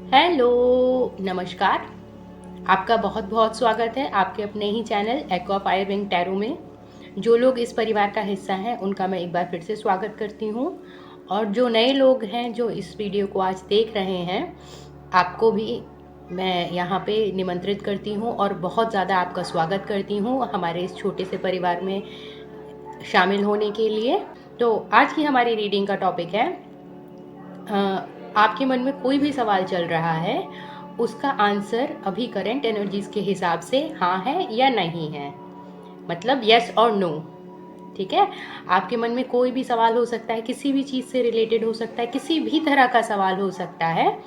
Hello, नमस्कार। आपका बहुत बहुत स्वागत है आपके अपने ही channel Aqua Fire Wing Tarot में। जो लोग इस परिवार का हिस्सा हैं उनका मैं एक बार फिर से स्वागत करती हूँ, और जो नए लोग हैं जो इस वीडियो को आज देख रहे हैं, आपको भी मैं यहाँ पे निमंत्रित करती हूँ और बहुत ज़्यादा आपका स्वागत करती हूँ हमारे इस छोटे से परिवार में शामिल होने के लिए। तो आज की हमारी रीडिंग का टॉपिक है, आपके मन में कोई भी सवाल चल रहा है, उसका आंसर अभी करंट एनर्जीज के हिसाब से हाँ है या नहीं है, मतलब यस और नो। ठीक है, आपके मन में कोई भी सवाल हो सकता है, किसी भी चीज़ से रिलेटेड हो सकता है, किसी भी तरह का सवाल हो सकता है।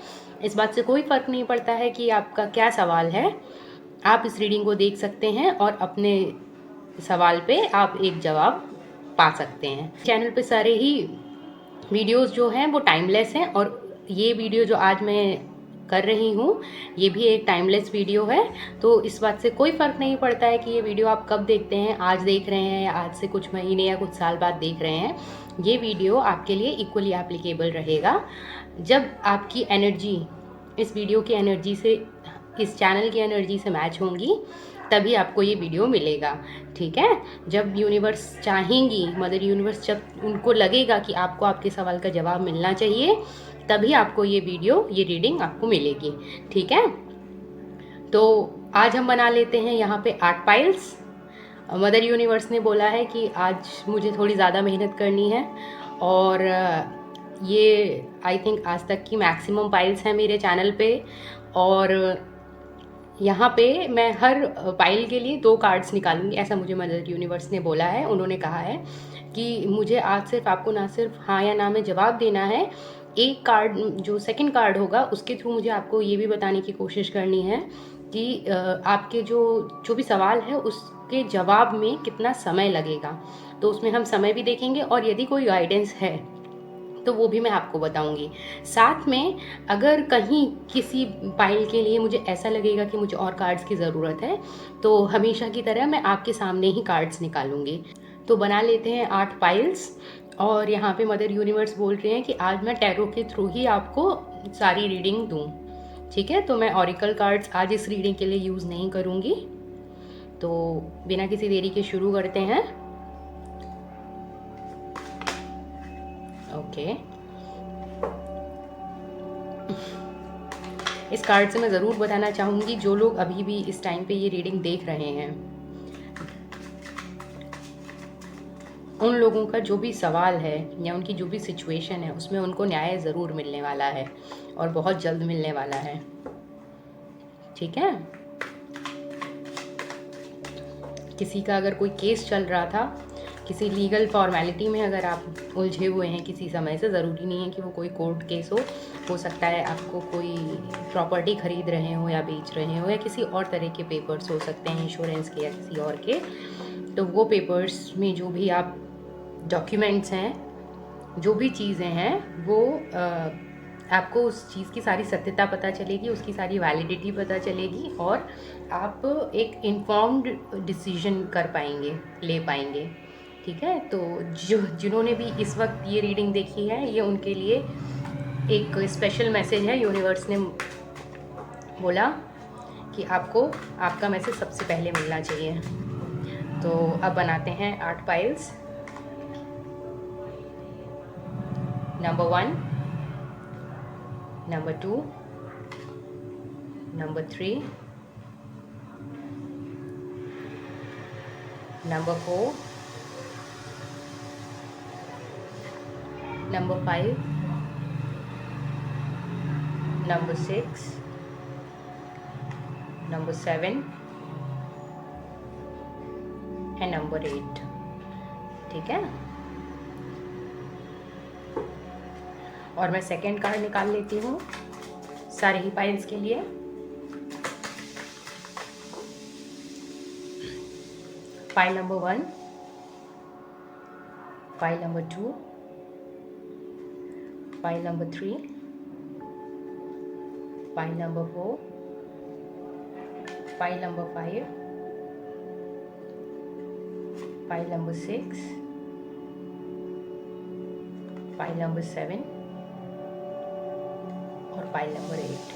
इस बात से कोई फ़र्क नहीं पड़ता है कि आपका क्या सवाल है। आप इस रीडिंग को देख सकते हैं और अपने सवाल पे आप एक जवाब पा सकते हैं। चैनल पे सारे ही वीडियोस जो हैं वो टाइमलेस हैं, और ये वीडियो जो आज मैं कर रही हूँ ये भी एक टाइमलेस वीडियो है। तो इस बात से कोई फ़र्क नहीं पड़ता है कि ये वीडियो आप कब देखते हैं, आज देख रहे हैं या आज से कुछ महीने या कुछ साल बाद देख रहे हैं। ये वीडियो आपके लिए इक्वली एप्लीकेबल रहेगा। जब आपकी एनर्जी इस वीडियो की एनर्जी से, इस चैनल की एनर्जी से मैच होंगी, तभी आपको ये वीडियो मिलेगा। ठीक है, जब यूनिवर्स चाहेंगी, मदर यूनिवर्स जब उनको लगेगा कि आपको आपके सवाल का जवाब मिलना चाहिए, तभी आपको ये वीडियो, ये रीडिंग आपको मिलेगी। ठीक है, तो आज हम बना लेते हैं यहाँ पे 8 पाइल्स। मदर यूनिवर्स ने बोला है कि आज मुझे थोड़ी ज़्यादा मेहनत करनी है, और ये आई थिंक आज तक की मैक्सिमम पाइल्स हैं मेरे चैनल पे। और यहाँ पे मैं हर पाइल के लिए 2 कार्ड्स निकालूंगी, ऐसा मुझे मदर यूनिवर्स ने बोला है। उन्होंने कहा है कि मुझे आज सिर्फ आपको ना सिर्फ हाँ या ना में जवाब देना है, एक कार्ड, जो सेकंड कार्ड होगा उसके थ्रू मुझे आपको ये भी बताने की कोशिश करनी है कि आपके जो जो भी सवाल है उसके जवाब में कितना समय लगेगा। तो उसमें हम समय भी देखेंगे, और यदि कोई गाइडेंस है तो वो भी मैं आपको बताऊंगी। साथ में अगर कहीं किसी पाइल के लिए मुझे ऐसा लगेगा कि मुझे और कार्ड्स की ज़रूरत है, तो हमेशा की तरह मैं आपके सामने ही कार्ड्स निकालूंगी। तो बना लेते हैं 8 पाइल्स। और यहाँ पे मदर यूनिवर्स बोल रहे हैं कि आज मैं टैरो के थ्रू ही आपको सारी रीडिंग दूँ। ठीक है, तो मैं ऑरिकल कार्ड्स आज इस रीडिंग के लिए यूज़ नहीं करूँगी। तो बिना किसी देरी के शुरू करते हैं। ओके, इस कार्ड से मैं ज़रूर बताना चाहूँगी, जो लोग अभी भी इस टाइम पे ये रीडिंग देख रहे हैं, उन लोगों का जो भी सवाल है या उनकी जो भी सिचुएशन है उसमें उनको न्याय ज़रूर मिलने वाला है, और बहुत जल्द मिलने वाला है। ठीक है, किसी का अगर कोई केस चल रहा था, किसी लीगल फॉर्मेलिटी में अगर आप उलझे हुए हैं किसी समय से, ज़रूरी नहीं है कि वो कोई कोर्ट केस हो सकता है आपको कोई प्रॉपर्टी खरीद रहे हो या बेच रहे हो, या किसी और तरह के पेपर्स हो सकते हैं, इंश्योरेंस के या किसी और के। तो वो पेपर्स में जो भी आप डॉक्यूमेंट्स हैं, जो भी चीज़ें हैं, वो आपको उस चीज़ की सारी सत्यता पता चलेगी, उसकी सारी वैलिडिटी पता चलेगी, और आप एक इन्फॉर्म्ड डिसीजन कर पाएंगे, ले पाएंगे। ठीक है, तो जिन्होंने भी इस वक्त ये रीडिंग देखी है, ये उनके लिए एक स्पेशल मैसेज है। यूनिवर्स ने बोला कि आपको आपका मैसेज सबसे पहले मिलना चाहिए। तो अब बनाते हैं 8 piles. Number 1, number 2, number 3, number 4, number 5, number 6, number 7 and number 8। ठीक है, और मैं सेकेंड कार्ड निकाल लेती हूँ सारे ही पाइल्स के लिए। Pile number 1, pile number 2, pile number 3, pile number 4, pile number 5, pile number 6, pile number 7 और पाइल नंबर 8।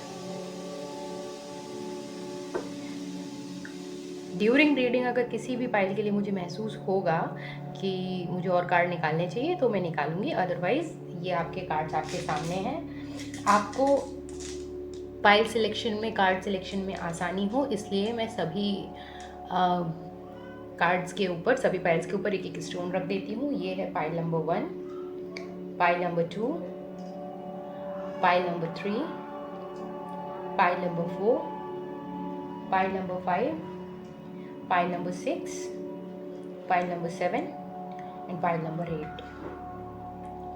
ड्यूरिंग रीडिंग अगर किसी भी पाइल के लिए मुझे महसूस होगा कि मुझे और कार्ड निकालने चाहिए तो मैं निकालूंगी, अदरवाइज़ ये आपके कार्ड्स आपके सामने हैं। आपको पाइल सिलेक्शन में, कार्ड सिलेक्शन में आसानी हो इसलिए मैं सभी कार्ड्स के ऊपर, सभी पाइल्स के ऊपर एक एक स्टोन रख देती हूँ। ये है pile number 1, pile number 2, pile number 3, pile number 4, pile number 5, pile number 6, pile number 7 and pile number 8।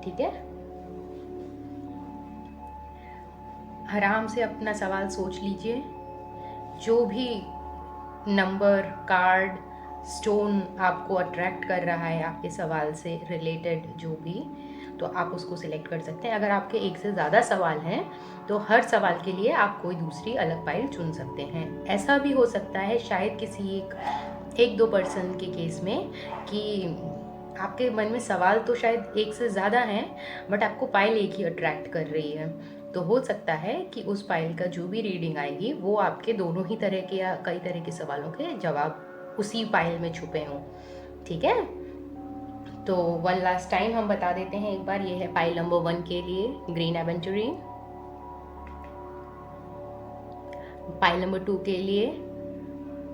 ठीक है, आराम से अपना सवाल सोच लीजिए। जो भी नंबर, कार्ड, स्टोन आपको अट्रैक्ट कर रहा है आपके सवाल से रिलेटेड जो भी, तो आप उसको सिलेक्ट कर सकते हैं। अगर आपके एक से ज़्यादा सवाल हैं तो हर सवाल के लिए आप कोई दूसरी अलग पाइल चुन सकते हैं। ऐसा भी हो सकता है शायद किसी एक दो पर्सन के केस में कि आपके मन में सवाल तो शायद एक से ज़्यादा हैं बट आपको पाइल एक ही अट्रैक्ट कर रही है, तो हो सकता है कि उस पाइल का जो भी रीडिंग आएगी वो आपके दोनों ही तरह के या कई तरह के सवालों के जवाब उसी पाइल में छुपे हों। ठीक है, तो वन लास्ट टाइम हम बता देते हैं एक बार। ये है पाइल नंबर 1 के लिए ग्रीन एवेंचुरीन, पाइल नंबर 2 के लिए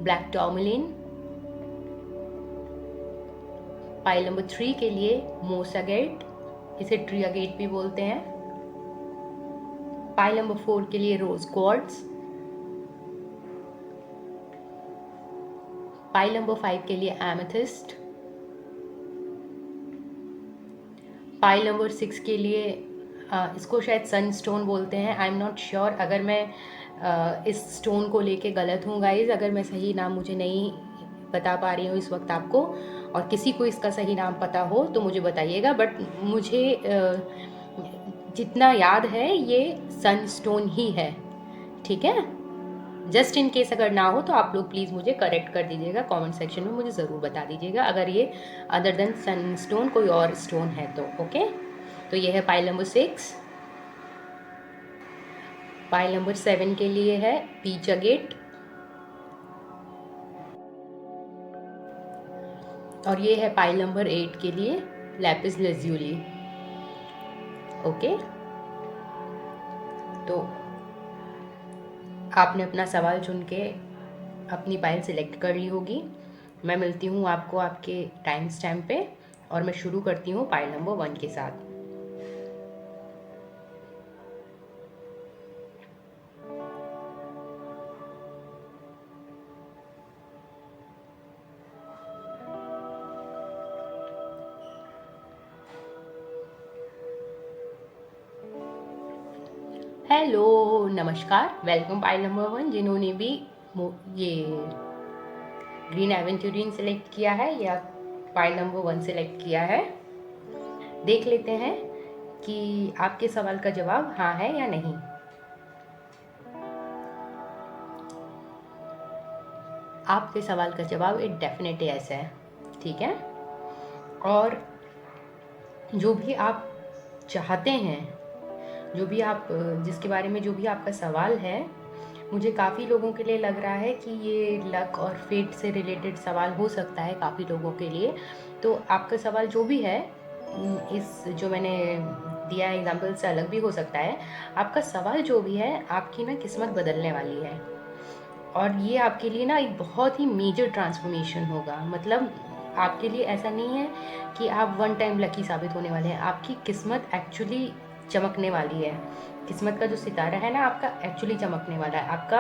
ब्लैक टॉर्मलिन, पाइल नंबर 3 के लिए मोस अगेट, इसे ट्री अगेट भी बोलते हैं, पाइल नंबर 4 के लिए रोज क्वार्ट्ज, पाइल नंबर 5 के लिए एमेथिस्ट, पाइल नंबर 6 के लिए इसको शायद सनस्टोन बोलते हैं, आई एम नॉट श्योर। अगर मैं इस स्टोन को लेके गलत हूँ गाइज, अगर मैं सही नाम मुझे नहीं बता पा रही हूँ इस वक्त आपको, और किसी को इसका सही नाम पता हो तो मुझे बताइएगा, बट मुझे जितना याद है ये सनस्टोन ही है। ठीक है, जस्ट इन केस अगर ना हो तो आप लोग प्लीज़ मुझे करेक्ट कर दीजिएगा, कमेंट सेक्शन में मुझे ज़रूर बता दीजिएगा अगर ये अदर देन सनस्टोन कोई और स्टोन है तो। ओके, तो ये है पाइल नंबर 6। पाइल नंबर 7 के लिए है पीच अगेट, और ये है पाइल नंबर 8 के लिए लैपिस लज्यूली। ओके, तो आपने अपना सवाल चुन के अपनी पाइल सिलेक्ट कर ली होगी। मैं मिलती हूँ आपको आपके टाइम स्टैम्प पे, और मैं शुरू करती हूँ पाइल नंबर 1 के साथ। हेलो, नमस्कार, वेलकम पाइल नंबर 1। जिन्होंने भी ये ग्रीन एवेंचुरीन सेलेक्ट किया है या पाइल नंबर 1 सेलेक्ट किया है, देख लेते हैं कि आपके सवाल का जवाब हाँ है या नहीं। आपके सवाल का जवाब एक डेफिनेट यस है। ठीक है, और जो भी आप चाहते हैं, जो भी आप जिसके बारे में जो भी आपका सवाल है, मुझे काफ़ी लोगों के लिए लग रहा है कि ये लक और फेट से रिलेटेड सवाल हो सकता है काफ़ी लोगों के लिए। तो आपका सवाल जो भी है, इस जो मैंने दिया एग्जाम्पल से अलग भी हो सकता है। आपका सवाल जो भी है आपकी ना किस्मत बदलने वाली है, और ये आपके लिए ना एक बहुत ही मेजर ट्रांसफॉर्मेशन होगा। मतलब आपके लिए ऐसा नहीं है कि आप वन टाइम लकी साबित होने वाले हैं, आपकी किस्मत एक्चुअली चमकने वाली है। किस्मत का जो सितारा है ना आपका एक्चुअली चमकने वाला है, आपका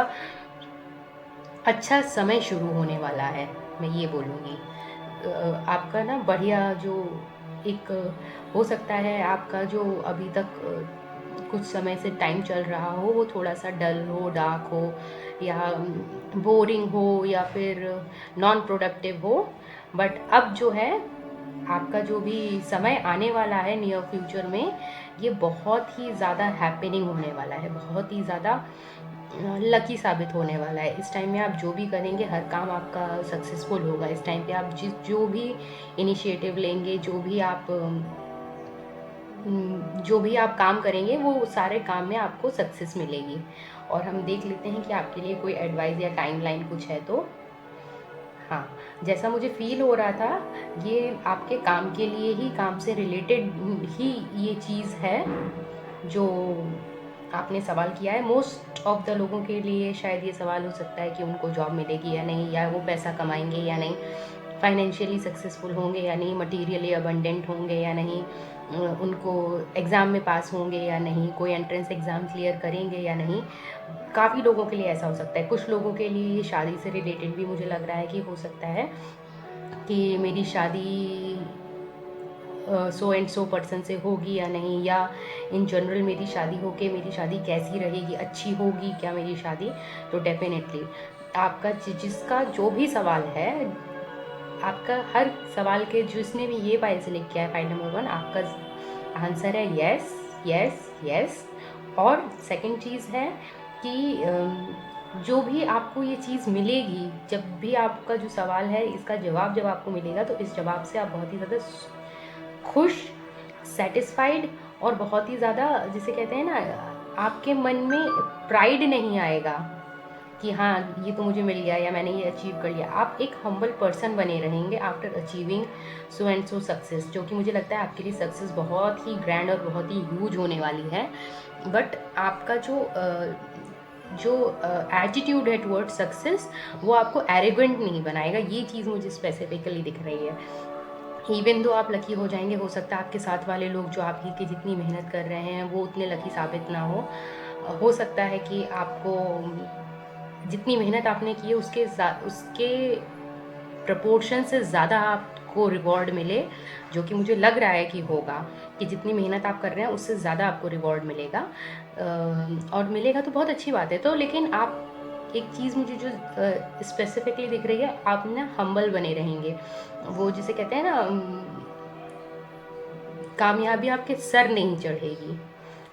अच्छा समय शुरू होने वाला है, मैं ये बोलूँगी। आपका ना बढ़िया जो एक हो सकता है, आपका जो अभी तक कुछ समय से टाइम चल रहा हो वो थोड़ा सा डल हो, डार्क हो, या बोरिंग हो, या फिर नॉन प्रोडक्टिव हो, बट अब जो है आपका जो भी समय आने वाला है नियर फ्यूचर में, ये बहुत ही ज़्यादा हैपनिंग होने वाला है, बहुत ही ज़्यादा लकी साबित होने वाला है। इस टाइम में आप जो भी करेंगे हर काम आपका सक्सेसफुल होगा। इस टाइम पे आप जो भी इनिशिएटिव लेंगे, जो भी आप काम करेंगे वो सारे काम में आपको सक्सेस मिलेगी। और हम देख लेते हैं कि आपके लिए कोई एडवाइस या टाइमलाइन कुछ है तो। हाँ, जैसा मुझे फ़ील हो रहा था, ये आपके काम के लिए ही, काम से रिलेटेड ही ये चीज़ है जो आपने सवाल किया है। मोस्ट ऑफ द लोगों के लिए शायद ये सवाल हो सकता है कि उनको जॉब मिलेगी या नहीं, या वो पैसा कमाएँगे या नहीं, फाइनेंशियली सक्सेसफुल होंगे या नहीं, मटीरियली अबंडेंट होंगे या नहीं, उनको एग्ज़ाम में पास होंगे या नहीं, कोई एंट्रेंस एग्ज़ाम क्लियर करेंगे या नहीं। काफ़ी लोगों के लिए ऐसा हो सकता है। कुछ लोगों के लिए ये शादी से रिलेटेड भी मुझे लग रहा है कि हो सकता है कि मेरी शादी सो एंड सो पर्सन से होगी या नहीं, या इन जनरल मेरी शादी होके मेरी शादी कैसी रहेगी, अच्छी होगी क्या मेरी शादी। तो डेफिनेटली आपका जिसका जो भी सवाल है, आपका हर सवाल के जिसने भी ये फाइल सेलेक्ट किया है, फाइल नंबर 1, आपका आंसर है यस, यस, यस। और सेकंड चीज़ है कि जो भी आपको ये चीज़ मिलेगी, जब भी आपका जो सवाल है इसका जवाब जब आपको मिलेगा, तो इस जवाब से आप बहुत ही ज़्यादा खुश, सैटिस्फाइड और बहुत ही ज़्यादा, जिसे कहते हैं ना, आपके मन में प्राइड नहीं आएगा कि हाँ ये तो मुझे मिल गया या मैंने ये अचीव कर लिया। आप एक हम्बल पर्सन बने रहेंगे after achieving so and so success, जो कि मुझे लगता है आपके लिए सक्सेस बहुत ही ग्रैंड और बहुत ही ह्यूज होने वाली है। बट आपका जो एटीट्यूड है टुवर्ड सक्सेस, वो आपको एरोगेंट नहीं बनाएगा। ये चीज़ मुझे स्पेसिफिकली दिख रही है। इवन दो आप लकी हो जाएंगे, हो सकता है आपके साथ वाले लोग जो आप ही की जितनी मेहनत कर रहे हैं वो उतने लकी साबित ना हो सकता है कि आपको जितनी मेहनत आपने की है उसके प्रपोर्शन से ज़्यादा आपको रिवॉर्ड मिले, जो कि मुझे लग रहा है कि होगा, कि जितनी मेहनत आप कर रहे हैं उससे ज़्यादा आपको रिवॉर्ड मिलेगा। और मिलेगा तो बहुत अच्छी बात है। तो लेकिन आप एक चीज़ मुझे जो स्पेसिफिकली दिख रही है, आप ना हम्बल बने रहेंगे। वो जिसे कहते हैं ना, कामयाबी आपके सर नहीं चढ़ेगी,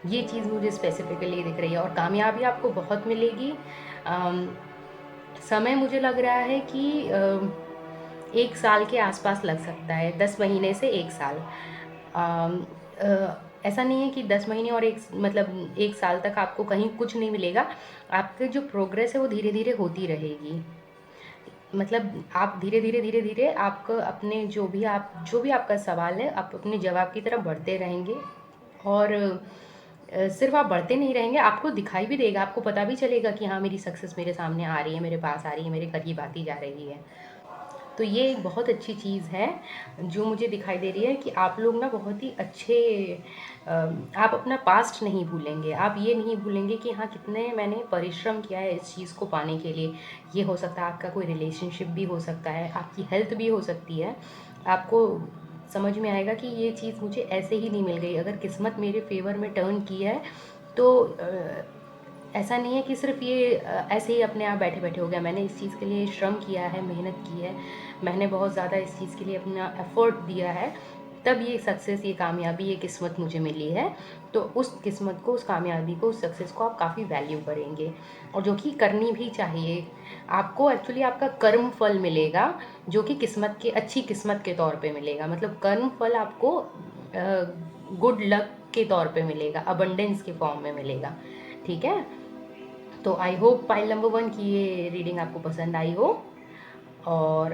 ये चीज़ मुझे स्पेसिफिकली दिख रही है। और कामयाबी आपको बहुत मिलेगी। समय मुझे लग रहा है कि 1 साल के आसपास लग सकता है, 10 महीने से 1 साल। ऐसा नहीं है कि 10 महीने और 1 साल तक आपको कहीं कुछ नहीं मिलेगा। आपकी जो प्रोग्रेस है वो धीरे धीरे होती रहेगी। मतलब आप धीरे धीरे धीरे धीरे आपको अपने जो भी आपका सवाल है, आप अपने जवाब की तरफ बढ़ते रहेंगे। और सिर्फ आप बढ़ते नहीं रहेंगे, आपको दिखाई भी देगा, आपको पता भी चलेगा कि हाँ मेरी सक्सेस मेरे सामने आ रही है, मेरे पास आ रही है, मेरे करीब आती जा रही है। तो ये एक बहुत अच्छी चीज़ है जो मुझे दिखाई दे रही है कि आप लोग ना बहुत ही अच्छे, आप अपना पास्ट नहीं भूलेंगे। आप ये नहीं भूलेंगे कि हाँ कितने मैंने परिश्रम किया है इस चीज़ को पाने के लिए। ये हो सकता है आपका कोई रिलेशनशिप भी हो सकता है, आपकी हेल्थ भी हो सकती है। आपको समझ में आएगा कि ये चीज़ मुझे ऐसे ही नहीं मिल गई, अगर किस्मत मेरे फेवर में टर्न की है तो ऐसा नहीं है कि सिर्फ ये ऐसे ही अपने आप बैठे बैठे हो गया। मैंने इस चीज़ के लिए श्रम किया है, मेहनत की है, मैंने बहुत ज़्यादा इस चीज़ के लिए अपना एफ़र्ट दिया है, तब ये सक्सेस, ये कामयाबी, ये किस्मत मुझे मिली है। तो उस किस्मत को, उस कामयाबी को, उस सक्सेस को आप काफ़ी वैल्यू करेंगे, और जो कि करनी भी चाहिए। आपको एक्चुअली आपका कर्म फल मिलेगा, जो कि किस्मत के, अच्छी किस्मत के तौर पे मिलेगा। मतलब कर्म फल आपको गुड लक के तौर पे मिलेगा, अबंडेंस के फॉर्म में मिलेगा। ठीक है, तो आई होप फाइल नंबर 1 की ये रीडिंग आपको पसंद आई हो। और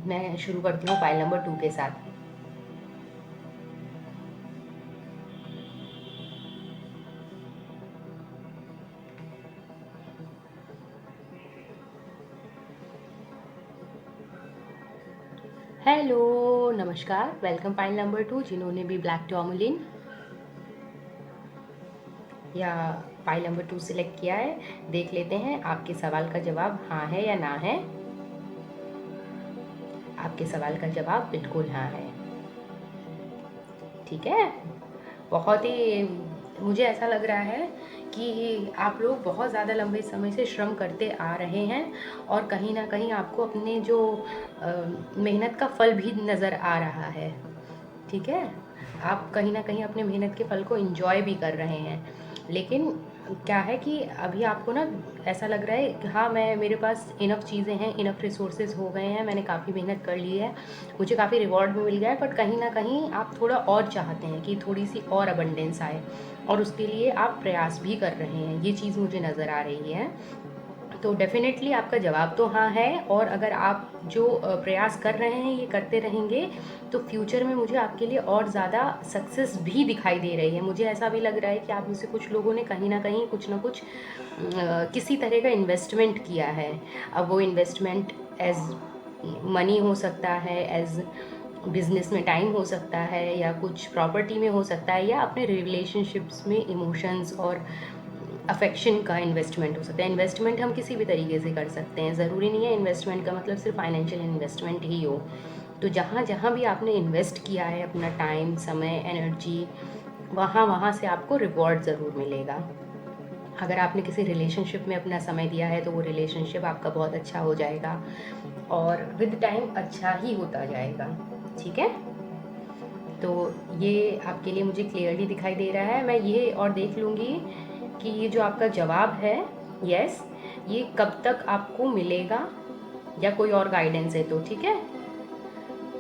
मैं शुरू करती हूँ फाइल नंबर 2 के साथ। हेलो, नमस्कार, वेलकम फाइल नंबर 2, जिन्होंने भी ब्लैक टॉर्मलिन या फाइल नंबर 2 सिलेक्ट किया है। देख लेते हैं आपके सवाल का जवाब हाँ है या ना है। आपके सवाल का जवाब बिल्कुल हाँ है। ठीक है, बहुत ही मुझे ऐसा लग रहा है कि आप लोग बहुत ज़्यादा लंबे समय से श्रम करते आ रहे हैं, और कहीं ना कहीं आपको अपने जो मेहनत का फल भी नज़र आ रहा है। ठीक है, आप कहीं ना कहीं अपने मेहनत के फल को एंजॉय भी कर रहे हैं। लेकिन क्या है कि अभी आपको ना ऐसा लग रहा है कि हाँ मेरे पास इनफ चीज़ें हैं, इनफ रिसोर्सेज हो गए हैं, मैंने काफ़ी मेहनत कर ली है, मुझे काफ़ी रिवॉर्ड भी मिल गया है। बट कहीं ना कहीं आप थोड़ा और चाहते हैं कि थोड़ी सी और अबंडेंस आए, और उसके लिए आप प्रयास भी कर रहे हैं। ये चीज़ मुझे नज़र आ रही है। तो डेफ़िनेटली आपका जवाब तो हाँ है, और अगर आप जो प्रयास कर रहे हैं ये करते रहेंगे, तो फ्यूचर में मुझे आपके लिए और ज़्यादा सक्सेस भी दिखाई दे रही है। मुझे ऐसा भी लग रहा है कि आप में से कुछ लोगों ने कहीं न कहीं कुछ न कुछ किसी तरह का इन्वेस्टमेंट किया है। अब वो इन्वेस्टमेंट एज़ मनी हो सकता है, एज़ बिज़नेस में टाइम हो सकता है, या कुछ प्रॉपर्टी में हो सकता है, या अपने रिलेशनशिप्स में इमोशंस और अफेक्शन का इन्वेस्टमेंट हो सकता है। इन्वेस्टमेंट हम किसी भी तरीके से कर सकते हैं, ज़रूरी नहीं है इन्वेस्टमेंट का मतलब सिर्फ फाइनेंशियल इन्वेस्टमेंट ही हो। तो जहाँ जहाँ भी आपने इन्वेस्ट किया है अपना टाइम, समय, एनर्जी, वहाँ वहाँ से आपको रिवॉर्ड ज़रूर मिलेगा। अगर आपने किसी रिलेशनशिप में अपना समय दिया है तो वो रिलेशनशिप आपका बहुत अच्छा हो जाएगा, और विद टाइम अच्छा ही होता जाएगा। ठीक है, तो ये आपके लिए मुझे क्लियरली दिखाई दे रहा है। मैं ये और देख लूँगी कि ये जो आपका जवाब है यस, ये कब तक आपको मिलेगा, या कोई और गाइडेंस है तो ठीक है।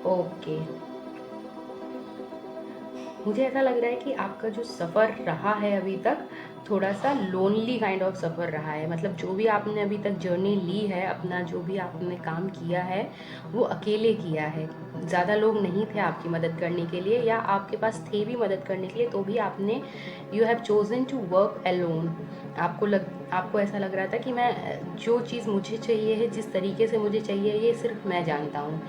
ओके, मुझे ऐसा लग रहा है कि आपका जो सफ़र रहा है अभी तक, थोड़ा सा लोनली काइंड ऑफ सफ़र रहा है। मतलब जो भी आपने अभी तक जर्नी ली है, अपना जो भी आपने काम किया है वो अकेले किया है। ज़्यादा लोग नहीं थे आपकी मदद करने के लिए, या आपके पास थे भी मदद करने के लिए तो भी आपने you have chosen to work alone. आपको ऐसा लग रहा था कि मैं जो चीज़ मुझे चाहिए है, जिस तरीके से मुझे चाहिए, ये सिर्फ मैं जानता हूँ,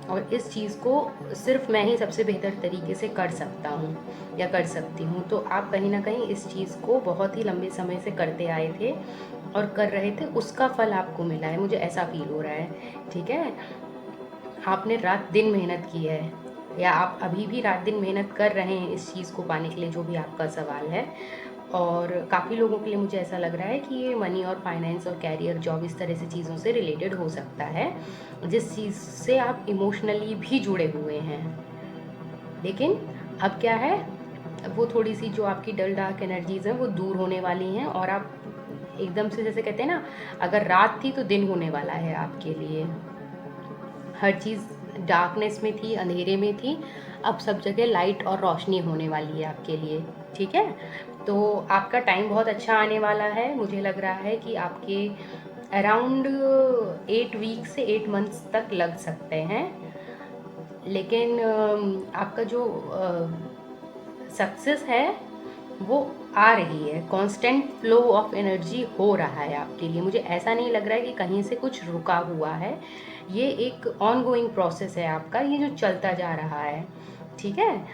और इस चीज़ को सिर्फ मैं ही सबसे बेहतर तरीके से कर सकता हूँ या कर सकती हूँ। तो आप कहीं ना कहीं इस चीज़ को बहुत ही लंबे समय से करते आए थे और कर रहे थे, उसका फल आपको मिला है, मुझे ऐसा फील हो रहा है। ठीक है, आपने रात दिन मेहनत की है, या आप अभी भी रात दिन मेहनत कर रहे हैं इस चीज़ को पाने के लिए, जो भी आपका सवाल है। और काफ़ी लोगों के लिए मुझे ऐसा लग रहा है कि ये मनी और फाइनेंस और कैरियर, जॉब, इस तरह से चीज़ों से रिलेटेड हो सकता है, जिस चीज़ से आप इमोशनली भी जुड़े हुए हैं। लेकिन अब क्या है, वो थोड़ी सी जो आपकी डल डार्क एनर्जीज़ हैं वो दूर होने वाली हैं, और आप एकदम से, जैसे कहते हैं ना, अगर रात थी तो दिन होने वाला है आपके लिए। हर चीज़ डार्कनेस में थी, अंधेरे में थी, अब सब जगह लाइट और रोशनी होने वाली है आपके लिए। ठीक है, तो आपका टाइम बहुत अच्छा आने वाला है। मुझे लग रहा है कि आपके अराउंड 8 वीक से 8 मंथ्स तक लग सकते हैं, लेकिन आपका जो सक्सेस है वो आ रही है, कांस्टेंट फ्लो ऑफ एनर्जी हो रहा है आपके लिए। मुझे ऐसा नहीं लग रहा है कि कहीं से कुछ रुका हुआ है, ये एक ऑन गोइंग प्रोसेस है आपका, ये जो चलता जा रहा है। ठीक है,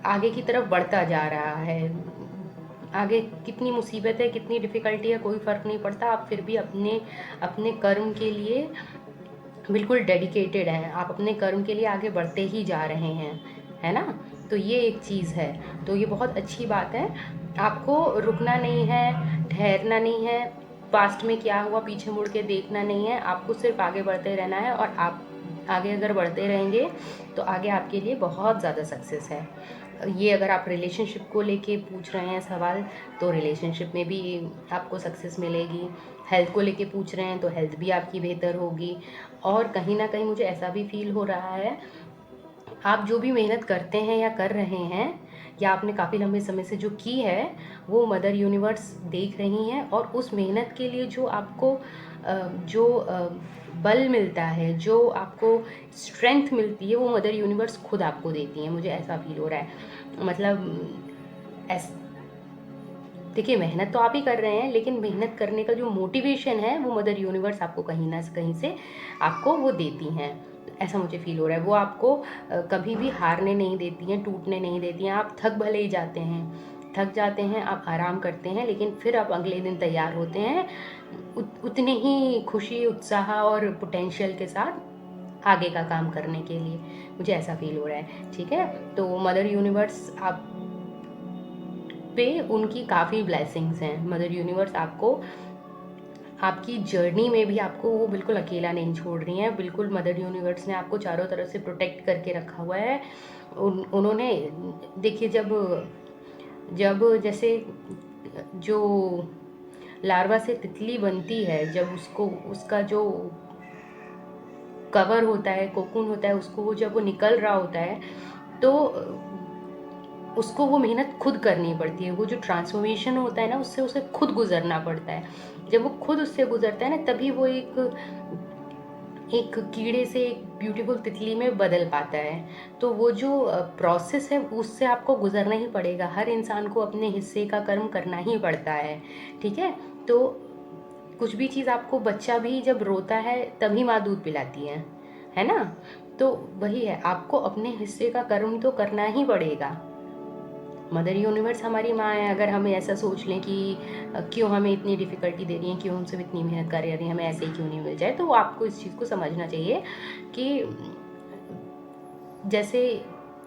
आगे की तरफ बढ़ता जा रहा है। आगे कितनी मुसीबत है, कितनी डिफ़िकल्टी है, कोई फ़र्क नहीं पड़ता, आप फिर भी अपने अपने कर्म के लिए बिल्कुल डेडिकेटेड हैं, आप अपने कर्म के लिए आगे बढ़ते ही जा रहे हैं, है ना? तो ये एक चीज़ है, तो ये बहुत अच्छी बात है। आपको रुकना नहीं है, ठहरना नहीं है, पास्ट में क्या हुआ पीछे मुड़ के देखना नहीं है, आपको सिर्फ आगे बढ़ते रहना है, और आप आगे अगर बढ़ते रहेंगे तो आगे आपके लिए बहुत ज़्यादा सक्सेस है। ये अगर आप रिलेशनशिप को लेके पूछ रहे हैं सवाल, तो रिलेशनशिप में भी आपको सक्सेस मिलेगी। हेल्थ को लेके पूछ रहे हैं तो हेल्थ भी आपकी बेहतर होगी, और कहीं ना कहीं मुझे ऐसा भी फील हो रहा है, आप जो भी मेहनत करते हैं या कर रहे हैं, या आपने काफ़ी लंबे समय से जो की है, वो मदर यूनिवर्स देख रही हैं, और उस मेहनत के लिए जो आपको जो बल मिलता है, जो आपको स्ट्रेंथ मिलती है, वो मदर यूनिवर्स खुद आपको देती है। मुझे ऐसा फील हो रहा है, मतलब ऐस देखिए, मेहनत तो आप ही कर रहे हैं, लेकिन मेहनत करने का जो मोटिवेशन है वो मदर यूनिवर्स आपको कहीं ना कहीं से आपको वो देती हैं। ऐसा मुझे फील हो रहा है, वो आपको कभी भी हारने नहीं देती हैं, टूटने नहीं देती हैं। आप थक भले ही जाते हैं, थक जाते हैं, आप आराम करते हैं, लेकिन फिर आप अगले दिन तैयार होते हैं उतनी ही खुशी, उत्साह और पोटेंशियल के साथ आगे का काम करने के लिए। मुझे ऐसा फील हो रहा है। ठीक है, तो मदर यूनिवर्स आप पे उनकी काफ़ी ब्लेसिंग्स हैं। मदर यूनिवर्स आपको आपकी जर्नी में भी आपको वो बिल्कुल अकेला नहीं छोड़ रही हैं। बिल्कुल मदर यूनिवर्स ने आपको चारों तरफ से प्रोटेक्ट करके रखा हुआ है। उन्होंने, देखिए, जब जब जैसे जो लार्वा से तितली बनती है, जब उसको उसका जो कवर होता है, कोकून होता है, उसको वो जब वो निकल रहा होता है, तो उसको वो मेहनत खुद करनी पड़ती है। वो जो ट्रांसफॉर्मेशन होता है ना, उससे उसे खुद गुजरना पड़ता है। जब वो खुद उससे गुजरता है ना, तभी वो एक एक कीड़े से एक ब्यूटीफुल तितली में बदल पाता है। तो वो जो प्रोसेस है, उससे आपको गुजरना ही पड़ेगा। हर इंसान को अपने हिस्से का कर्म करना ही पड़ता है, ठीक है। तो कुछ भी चीज़, आपको बच्चा भी जब रोता है तभी माँ दूध पिलाती है ना। तो वही है, आपको अपने हिस्से का कर्म तो करना ही पड़ेगा। मदर यूनिवर्स हमारी माँ है। अगर हमें ऐसा सोच लें कि क्यों हमें इतनी डिफ़िकल्टी दे रही हैं, क्यों हमसे इतनी मेहनत कर रही हैं, हमें ऐसे ही क्यों नहीं मिल जाए, तो आपको इस चीज़ को समझना चाहिए कि जैसे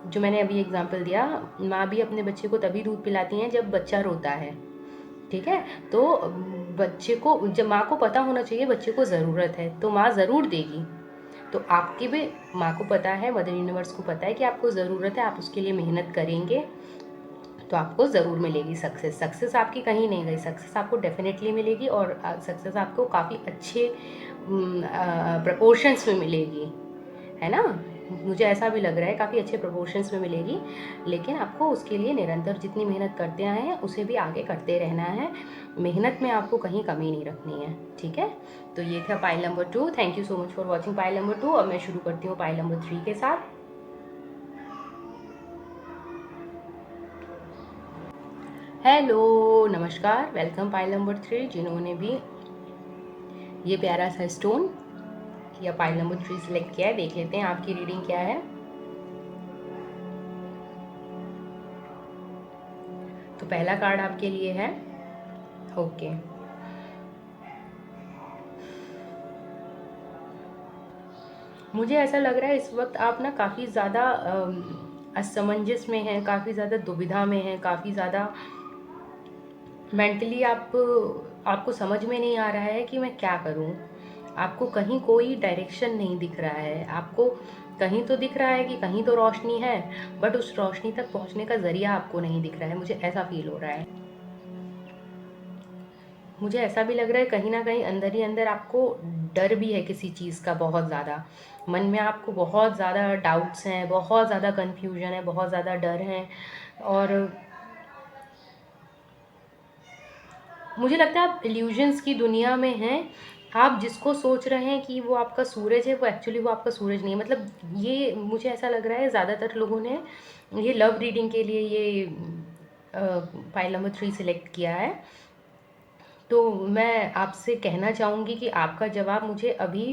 जो मैंने अभी एग्जांपल दिया, माँ भी अपने बच्चे को तभी दूध पिलाती हैं जब बच्चा रोता है, ठीक है। तो बच्चे को, जब माँ को पता होना चाहिए बच्चे को ज़रूरत है, तो माँ ज़रूर देगी। तो आपकी भी माँ को पता है, मदर यूनिवर्स को पता है कि आपको ज़रूरत है, आप उसके लिए मेहनत करेंगे तो आपको ज़रूर मिलेगी सक्सेस। सक्सेस आपकी कहीं नहीं गई, सक्सेस आपको डेफिनेटली मिलेगी, और सक्सेस आपको काफ़ी अच्छे प्रपोर्शंस में मिलेगी, है ना। मुझे ऐसा भी लग रहा है काफ़ी अच्छे प्रपोर्शंस में मिलेगी। लेकिन आपको उसके लिए निरंतर जितनी मेहनत करते आए हैं उसे भी आगे करते रहना है। मेहनत में आपको कहीं कमी नहीं रखनी है, ठीक है। तो ये था pile number 2। Thank you so much for watching pile number 2। अब मैं शुरू करती हूँ पाइल नंबर 3 के साथ। हेलो, नमस्कार, वेलकम पाइल नंबर 3। जिन्होंने भी ये प्यारा सा स्टोन या पाइल नंबर 3 सिलेक्ट किया है, देख लेते हैं आपकी रीडिंग क्या है। तो पहला कार्ड आपके लिए है, ओके। मुझे ऐसा लग रहा है इस वक्त आप ना काफ़ी ज़्यादा असमंजस में हैं, काफ़ी ज़्यादा दुविधा में हैं, काफ़ी ज़्यादा मेंटली आपको समझ में नहीं आ रहा है कि मैं क्या करूं। आपको कहीं कोई डायरेक्शन नहीं दिख रहा है। आपको कहीं तो दिख रहा है कि कहीं तो रोशनी है, बट उस रोशनी तक पहुंचने का ज़रिया आपको नहीं दिख रहा है। मुझे ऐसा फील हो रहा है। मुझे ऐसा भी लग रहा है कहीं ना कहीं अंदर ही अंदर आपको डर भी है किसी चीज़ का, बहुत ज़्यादा मन में आपको बहुत ज़्यादा डाउट्स हैं, बहुत ज़्यादा कन्फ्यूजन है, बहुत ज़्यादा डर है। और मुझे लगता है आप इल्यूजन्स की दुनिया में हैं। आप जिसको सोच रहे हैं कि वो आपका सूरज है, वो एक्चुअली वो आपका सूरज नहीं है। मतलब ये मुझे ऐसा लग रहा है ज़्यादातर लोगों ने ये लव रीडिंग के लिए ये पाइल नंबर 3 सिलेक्ट किया है। तो मैं आपसे कहना चाहूँगी कि आपका जवाब मुझे अभी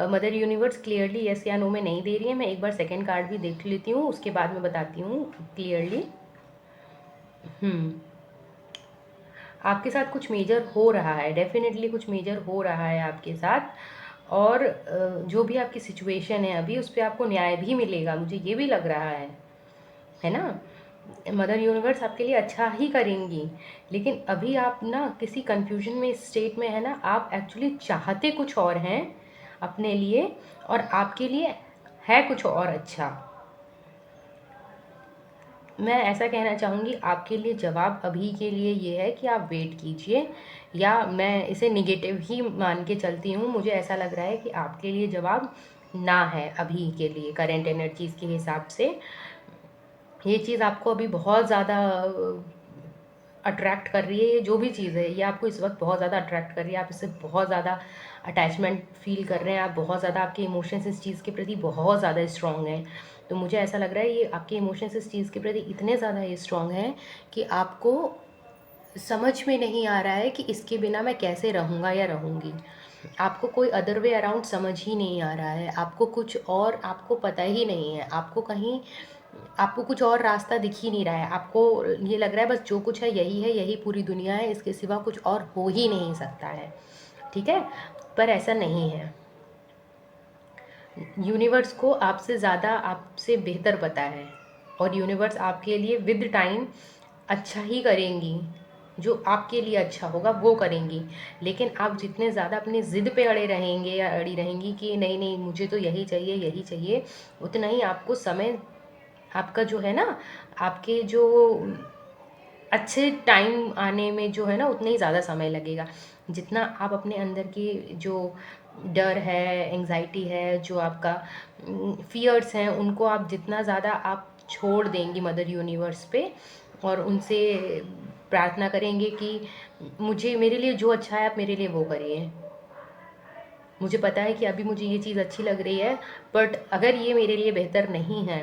मदर यूनिवर्स क्लियरली यस या नो में नहीं दे रही है। मैं एक बार सेकंड कार्ड भी देख लेती हूँ, उसके बाद मैं बताती हूँ क्लियरली। आपके साथ कुछ मेजर हो रहा है, डेफिनेटली कुछ मेजर हो रहा है आपके साथ। और जो भी आपकी सिचुएशन है अभी, उस पर आपको न्याय भी मिलेगा, मुझे ये भी लग रहा है ना। मदर यूनिवर्स आपके लिए अच्छा ही करेंगी। लेकिन अभी आप ना किसी कंफ्यूजन में, स्टेट में है ना। आप एक्चुअली चाहते कुछ और हैं अपने लिए, और आपके लिए है कुछ और अच्छा। मैं ऐसा कहना चाहूँगी, आपके लिए जवाब अभी के लिए ये है कि आप वेट कीजिए, या मैं इसे निगेटिव ही मान के चलती हूँ। मुझे ऐसा लग रहा है कि आपके लिए जवाब ना है अभी के लिए, करेंट एनर्जीज़ के हिसाब से। ये चीज़ आपको अभी बहुत ज़्यादा अट्रैक्ट कर रही है। ये जो भी चीज़ है, ये आपको इस वक्त बहुत ज़्यादा अट्रैक्ट कर रही है। आप इससे बहुत ज़्यादा अटैचमेंट फील कर रहे हैं। आप बहुत ज़्यादा, आपके इमोशंस इस चीज़ के प्रति बहुत ज़्यादा स्ट्रॉन्ग हैं। तो मुझे ऐसा लग रहा है ये आपके इमोशंस इस चीज़ के प्रति इतने ज़्यादा ये स्ट्रॉन्ग हैं कि आपको समझ में नहीं आ रहा है कि इसके बिना मैं कैसे रहूँगा या रहूँगी। आपको कोई अदर वे अराउंड समझ ही नहीं आ रहा है। आपको कुछ और, आपको पता ही नहीं है। आपको कहीं, आपको कुछ और रास्ता दिख ही नहीं रहा है। आपको ये लग रहा है बस जो कुछ है, यही पूरी दुनिया है, इसके सिवा कुछ और हो ही नहीं सकता है, ठीक है। पर ऐसा नहीं है। यूनिवर्स को आपसे ज़्यादा, आपसे बेहतर पता है, और यूनिवर्स आपके लिए विद टाइम अच्छा ही करेंगी। जो आपके लिए अच्छा होगा वो करेंगी। लेकिन आप जितने ज़्यादा अपनी ज़िद पे अड़े रहेंगे या अड़ी रहेंगी कि नहीं नहीं मुझे तो यही चाहिए यही चाहिए, उतना ही आपको समय, आपका जो है ना, आपके जो अच्छे टाइम आने में जो है ना, उतना ही ज़्यादा समय लगेगा। जितना आप अपने अंदर की जो डर है, एंग्जाइटी है, जो आपका फियर्स हैं, उनको आप जितना ज़्यादा आप छोड़ देंगी मदर यूनिवर्स पे और उनसे प्रार्थना करेंगे कि मुझे, मेरे लिए जो अच्छा है आप मेरे लिए वो करिए। मुझे पता है कि अभी मुझे ये चीज़ अच्छी लग रही है, बट अगर ये मेरे लिए बेहतर नहीं है,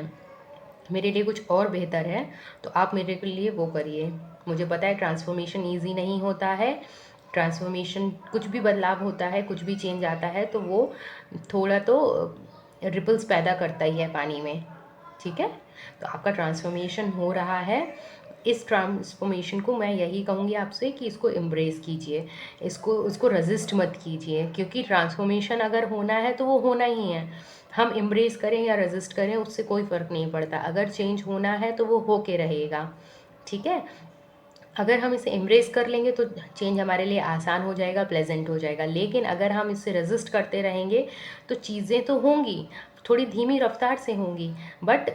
मेरे लिए कुछ और बेहतर है, तो आप मेरे के लिए वो करिए। मुझे पता है ट्रांसफॉर्मेशन ईजी नहीं होता है, ट्रांसफॉर्मेशन कुछ भी बदलाव होता है, कुछ भी चेंज आता है तो वो थोड़ा तो रिपल्स पैदा करता ही है पानी में, ठीक है। तो आपका ट्रांसफॉर्मेशन हो रहा है, इस ट्रांसफॉर्मेशन को मैं यही कहूँगी आपसे कि इसको एम्ब्रेस कीजिए, उसको रजिस्ट मत कीजिए, क्योंकि ट्रांसफॉर्मेशन अगर होना है तो वो होना ही है। हम एम्ब्रेस करें या रजिस्ट करें उससे कोई फ़र्क नहीं पड़ता, अगर चेंज होना है तो वो होके रहेगा, ठीक है। अगर हम इसे एम्ब्रेस कर लेंगे तो चेंज हमारे लिए आसान हो जाएगा, प्लेजेंट हो जाएगा, लेकिन अगर हम इसे रेजिस्ट करते रहेंगे तो चीज़ें तो होंगी, थोड़ी धीमी रफ्तार से होंगी, बट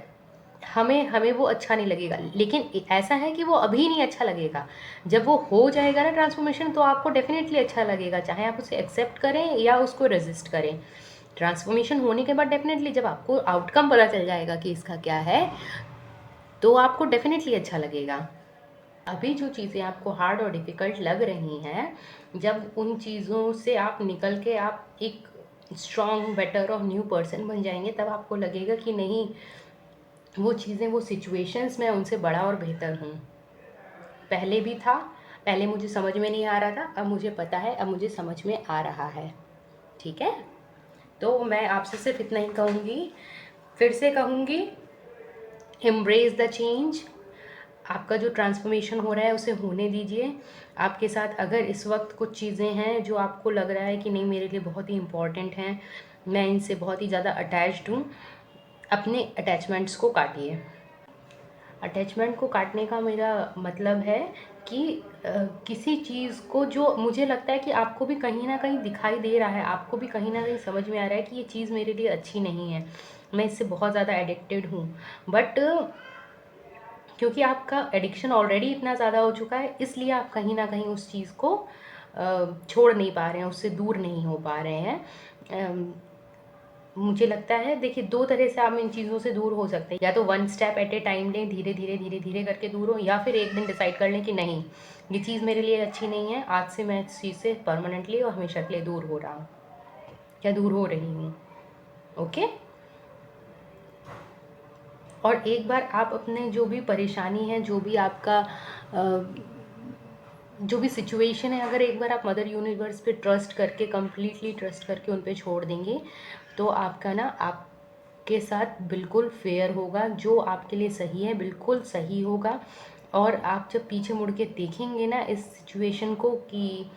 हमें हमें वो अच्छा नहीं लगेगा। लेकिन ऐसा है कि वो अभी नहीं अच्छा लगेगा, जब वो हो जाएगा ना ट्रांसफॉर्मेशन तो आपको डेफिनेटली अच्छा लगेगा, चाहे आप उसे एक्सेप्ट करें या उसको रेजिस्ट करें। ट्रांसफॉर्मेशन होने के बाद डेफिनेटली जब आपको आउटकम पता चल जाएगा कि इसका क्या है, तो आपको डेफिनेटली अच्छा लगेगा। अभी जो चीज़ें आपको हार्ड और डिफ़िकल्ट लग रही हैं, जब उन चीज़ों से आप निकल के आप एक स्ट्रॉन्ग, बेटर और न्यू पर्सन बन जाएंगे, तब आपको लगेगा कि नहीं, वो चीज़ें, वो सिचुएशंस मैं उनसे बड़ा और बेहतर हूँ। पहले भी था, पहले मुझे समझ में नहीं आ रहा था, अब मुझे पता है, अब मुझे समझ में आ रहा है, ठीक है। तो मैं आपसे सिर्फ इतना ही कहूँगी, फिर से कहूँगी, एम्ब्रेस द चेंज। आपका जो ट्रांसफॉर्मेशन हो रहा है उसे होने दीजिए। आपके साथ अगर इस वक्त कुछ चीज़ें हैं जो आपको लग रहा है कि नहीं मेरे लिए बहुत ही इम्पॉर्टेंट हैं, मैं इनसे बहुत ही ज़्यादा अटैच्ड हूँ, अपने अटैचमेंट्स को काटिए। अटैचमेंट को काटने का मेरा मतलब है कि किसी चीज़ को जो मुझे लगता है कि आपको भी कहीं ना कहीं दिखाई दे रहा है, आपको भी कहीं ना कहीं समझ में आ रहा है कि ये चीज़ मेरे लिए अच्छी नहीं है, मैं इससे बहुत ज़्यादा एडिक्टेड हूँ, बट क्योंकि आपका एडिक्शन ऑलरेडी इतना ज़्यादा हो चुका है, इसलिए आप कहीं ना कहीं उस चीज़ को छोड़ नहीं पा रहे हैं, उससे दूर नहीं हो पा रहे हैं। मुझे लगता है, देखिए, दो तरह से आप इन चीज़ों से दूर हो सकते हैं, या तो one step at A time लें, धीरे धीरे धीरे धीरे करके दूर हो, या फिर एक दिन डिसाइड कर लें कि नहीं, ये चीज़ मेरे लिए अच्छी नहीं है, आज से मैं इस चीज़ से परमानेंटली और हमेशा के लिए दूर हो रहा हूँ या दूर हो रही हूँ, ओके। और एक बार आप अपने जो भी परेशानी है, जो भी आपका जो भी सिचुएशन है, अगर एक बार आप मदर यूनिवर्स पे ट्रस्ट करके, कंप्लीटली ट्रस्ट करके उन पे छोड़ देंगे, तो आपका ना, आपके साथ बिल्कुल फेयर होगा, जो आपके लिए सही है बिल्कुल सही होगा। और आप जब पीछे मुड़ के देखेंगे ना इस सिचुएशन को, कि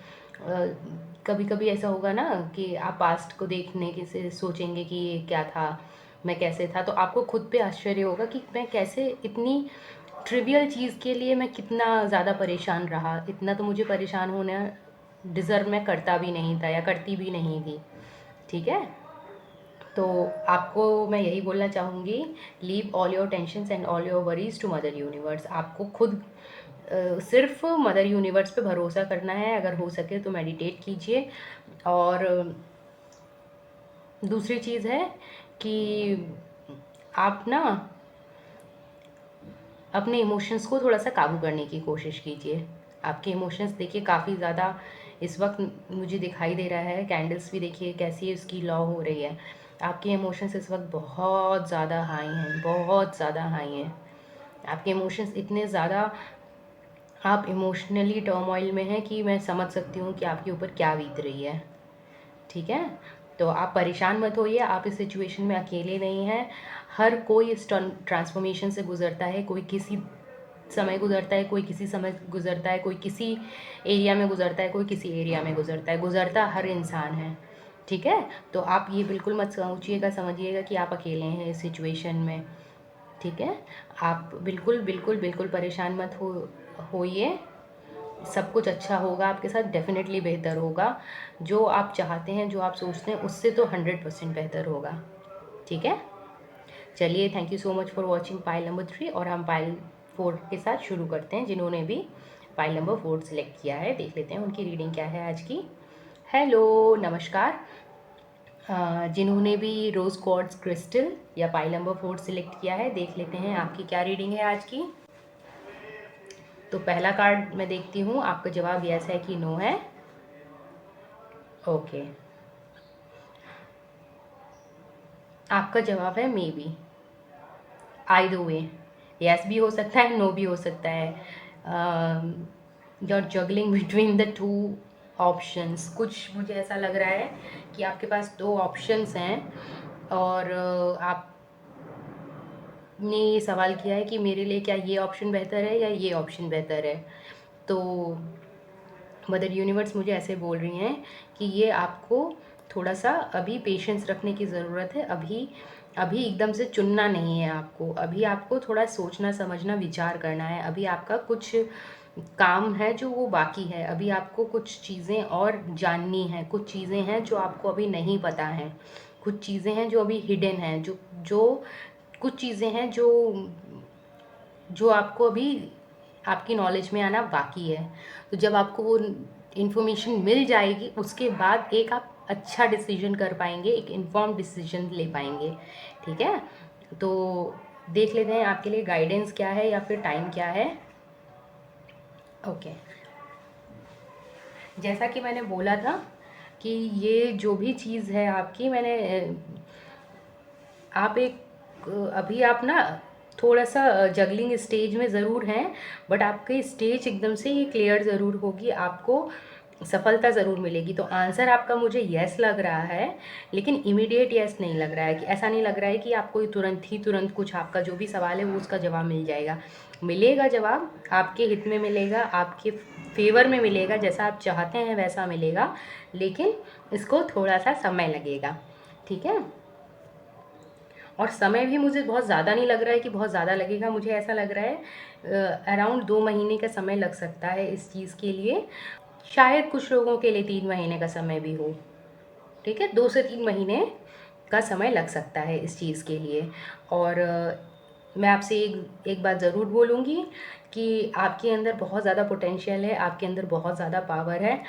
कभी कभी ऐसा होगा ना कि आप पास्ट को देखने के से सोचेंगे कि ये क्या था, मैं कैसे था, तो आपको खुद पे आश्चर्य होगा कि मैं कैसे, इतनी ट्रिवियल चीज़ के लिए मैं कितना ज़्यादा परेशान रहा, इतना तो मुझे परेशान होना डिज़र्व मैं करता भी नहीं था या करती भी नहीं थी, ठीक है। तो आपको मैं यही बोलना चाहूँगी, leave all your tensions and all your worries to mother universe. आपको खुद सिर्फ मदर यूनिवर्स पे भरोसा करना है, अगर हो सके तो मेडिटेट कीजिए। और दूसरी चीज़ है कि आप ना अपने इमोशंस को थोड़ा सा काबू करने की कोशिश कीजिए। आपके इमोशंस देखिए काफ़ी ज़्यादा इस वक्त मुझे दिखाई दे रहा है, कैंडल्स भी देखिए कैसी उसकी लॉ हो रही है। आपके इमोशंस इस वक्त बहुत ज़्यादा हाई हैं, बहुत ज़्यादा हाई हैं। आपके इमोशंस इतने ज़्यादा, आप इमोशनली टर्मोइल में हैं कि मैं समझ सकती हूँ कि आपके ऊपर क्या बीत रही है, ठीक है। तो आप परेशान मत होइए, आप इस सिचुएशन में अकेले नहीं हैं। हर कोई इस ट्रांसफॉर्मेशन से गुजरता है, कोई किसी समय गुजरता है, कोई किसी समय गुजरता है, कोई किसी एरिया में गुजरता है, कोई किसी एरिया में गुजरता है, गुजरता हर इंसान है, ठीक है। तो आप ये बिल्कुल मत सोचिएगा, समझिएगा कि आप अकेले हैं इस सिचुएशन में, ठीक है। आप बिल्कुल बिल्कुल बिल्कुल परेशान मत होइए, सब कुछ अच्छा होगा आपके साथ, डेफिनेटली बेहतर होगा। जो आप चाहते हैं, जो आप सोचते हैं, उससे तो 100% बेहतर होगा, ठीक है। चलिए, thank you so much for watching pile number 3, और हम पाइल 4 के साथ शुरू करते हैं। जिन्होंने भी पाइल नंबर 4 सेलेक्ट किया है, देख लेते हैं उनकी रीडिंग क्या है आज की। हेलो, नमस्कार। जिन्होंने भी रोज़ क्वार्ट्ज क्रिस्टल या पाइल नंबर 4 सिलेक्ट किया है, देख लेते हैं आपकी क्या रीडिंग है आज की। तो पहला कार्ड मैं देखती हूँ, आपका जवाब यस है कि नो है। ओके, आपका जवाब है may be. Either way, yes भी हो सकता है, नो भी हो सकता है। you're juggling between the two options. कुछ मुझे ऐसा लग रहा है कि आपके पास दो ऑप्शंस हैं और आपने ये सवाल किया है कि मेरे लिए क्या ये ऑप्शन बेहतर है या ये ऑप्शन बेहतर है। तो मदर यूनिवर्स मुझे ऐसे बोल रही हैं कि ये आपको थोड़ा सा अभी पेशेंस रखने की ज़रूरत है। अभी अभी एकदम से चुनना नहीं है आपको, अभी आपको थोड़ा सोचना समझना विचार करना है। अभी आपका कुछ काम है जो वो बाकी है, अभी आपको कुछ चीज़ें और जाननी हैं, कुछ चीज़ें हैं जो आपको अभी नहीं पता हैं, कुछ चीज़ें हैं जो अभी हिडन हैं, जो जो कुछ चीज़ें हैं जो जो आपको अभी आपकी नॉलेज में आना बाकी है। तो जब आपको वो इन्फॉर्मेशन मिल जाएगी उसके बाद एक आप अच्छा डिसीजन कर पाएंगे, एक इन्फॉर्म डिसीजन ले पाएंगे। ठीक है, तो देख लेते हैं आपके लिए गाइडेंस क्या है या फिर टाइम क्या है। ओके, जैसा कि मैंने बोला था कि ये जो भी चीज़ है आपकी, मैंने आप एक अभी आप ना थोड़ा सा जगलिंग स्टेज में ज़रूर हैं, बट आपकी स्टेज एकदम से ये क्लियर ज़रूर होगी, आपको सफलता ज़रूर मिलेगी। तो आंसर आपका मुझे यस लग रहा है, लेकिन इमीडिएट यस नहीं लग रहा है, कि ऐसा नहीं लग रहा है कि आपको तुरंत कुछ आपका जो भी सवाल है वो उसका जवाब मिल जाएगा। मिलेगा जवाब, आपके हित में मिलेगा, आपके फेवर में मिलेगा, जैसा आप चाहते हैं वैसा मिलेगा, लेकिन इसको थोड़ा सा समय लगेगा। ठीक है, और समय भी मुझे बहुत ज़्यादा नहीं लग रहा है कि बहुत ज़्यादा लगेगा, मुझे ऐसा लग रहा है अराउंड 2 महीने का समय लग सकता है इस चीज़ के लिए। शायद कुछ लोगों के लिए 3 महीने का समय भी हो। ठीक है, 2 से 3 महीने का समय लग सकता है इस चीज़ के लिए। और मैं आपसे एक बात ज़रूर बोलूँगी कि आपके अंदर बहुत ज़्यादा पोटेंशियल है, आपके अंदर बहुत ज़्यादा पावर है,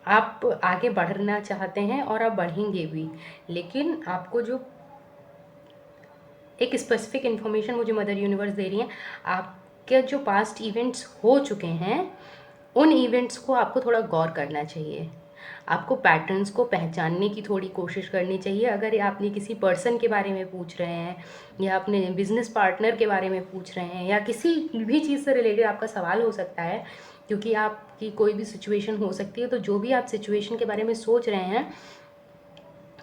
आप आगे बढ़ना चाहते हैं और आप बढ़ेंगे भी, लेकिन आपको जो एक स्पेसिफिक इन्फॉर्मेशन मुझे मदर यूनिवर्स दे रही है, आपके जो पास्ट इवेंट्स हो चुके हैं उन इवेंट्स को आपको थोड़ा गौर करना चाहिए, आपको पैटर्न्स को पहचानने की थोड़ी कोशिश करनी चाहिए। अगर आपने किसी पर्सन के बारे में पूछ रहे हैं या अपने बिजनेस पार्टनर के बारे में पूछ रहे हैं या किसी भी चीज़ से रिलेटेड आपका सवाल हो सकता है, क्योंकि आपकी कोई भी सिचुएशन हो सकती है, तो जो भी आप सिचुएशन के बारे में सोच रहे हैं,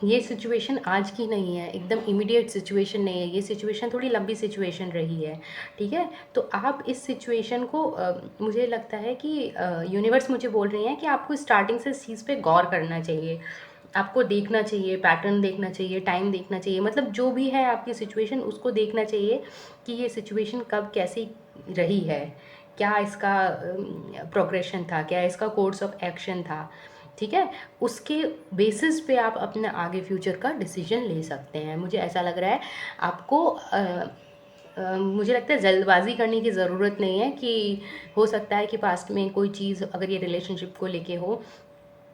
ये सिचुएशन आज की नहीं है, एकदम इमीडिएट सिचुएशन नहीं है, ये सिचुएशन थोड़ी लंबी सिचुएशन रही है। ठीक है, तो आप इस सिचुएशन को मुझे लगता है कि यूनिवर्स मुझे बोल रही है कि आपको स्टार्टिंग से इस चीज़ पे गौर करना चाहिए, आपको देखना चाहिए, पैटर्न देखना चाहिए, टाइम देखना चाहिए, मतलब जो भी है आपकी सिचुएशन उसको देखना चाहिए कि ये सिचुएशन कब कैसी रही है, क्या इसका प्रोग्रेशन था, क्या इसका कोर्स ऑफ एक्शन था। ठीक है, उसके बेसिस पे आप अपने आगे फ्यूचर का डिसीजन ले सकते हैं। मुझे ऐसा लग रहा है आपको मुझे लगता है जल्दबाजी करने की ज़रूरत नहीं है, कि हो सकता है कि पास्ट में कोई चीज़, अगर ये रिलेशनशिप को लेके हो,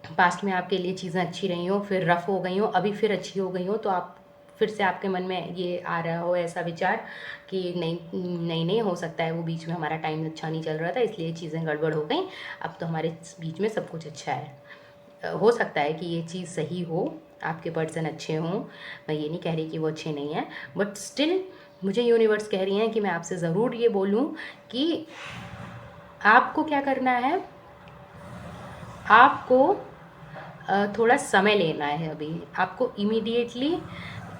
पास्ट में आपके लिए चीज़ें अच्छी रही हो, फिर रफ़ हो गई हो, अभी फिर अच्छी हो गई हो, तो आप फिर से आपके मन में ये आ रहा हो ऐसा विचार कि नहीं नहीं नहीं, हो सकता है वो बीच में हमारा टाइम अच्छा नहीं चल रहा था इसलिए चीज़ें गड़बड़ हो गई, अब तो हमारे बीच में सब कुछ अच्छा है। हो सकता है कि ये चीज़ सही हो, आपके पर्सन अच्छे हों, मैं ये नहीं कह रही कि वो अच्छे नहीं हैं, बट स्टिल मुझे यूनिवर्स कह रही हैं कि मैं आपसे ज़रूर ये बोलूँ कि आपको क्या करना है, आपको थोड़ा समय लेना है। अभी आपको इमीडिएटली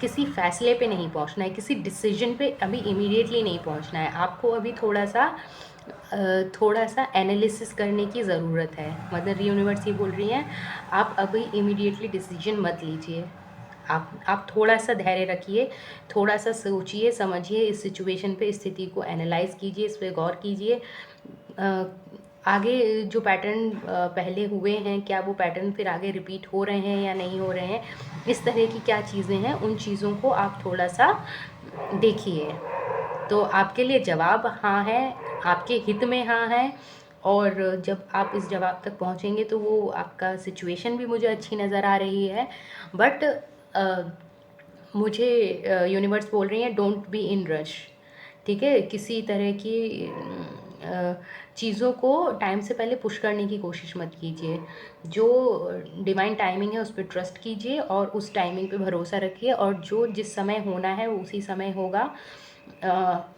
किसी फैसले पे नहीं पहुंचना है, किसी डिसीजन पे अभी इमीडिएटली नहीं पहुंचना है, आपको अभी थोड़ा सा एनालिसिस करने की ज़रूरत है। मदर यूनिवर्स ये बोल रही हैं आप अभी इमीडिएटली डिसीजन मत लीजिए, आप थोड़ा सा धैर्य रखिए, थोड़ा सा सोचिए समझिए, इस सिचुएशन पे स्थिति को एनालाइज कीजिए, इस पर गौर कीजिए। आगे जो पैटर्न पहले हुए हैं, क्या वो पैटर्न फिर आगे रिपीट हो रहे हैं या नहीं हो रहे हैं, इस तरह की क्या चीज़ें हैं, उन चीज़ों को आप थोड़ा सा देखिए। तो आपके लिए जवाब हाँ है, आपके हित में हाँ है, और जब आप इस जवाब तक पहुँचेंगे तो वो आपका सिचुएशन भी मुझे अच्छी नज़र आ रही है, बट मुझे यूनिवर्स बोल रही है डोंट बी इन रश। ठीक है, किसी तरह की चीज़ों को टाइम से पहले पुश करने की कोशिश मत कीजिए। जो डिवाइन टाइमिंग है उस पर ट्रस्ट कीजिए और उस टाइमिंग पे भरोसा रखिए, और जो जिस समय होना है वो उसी समय होगा।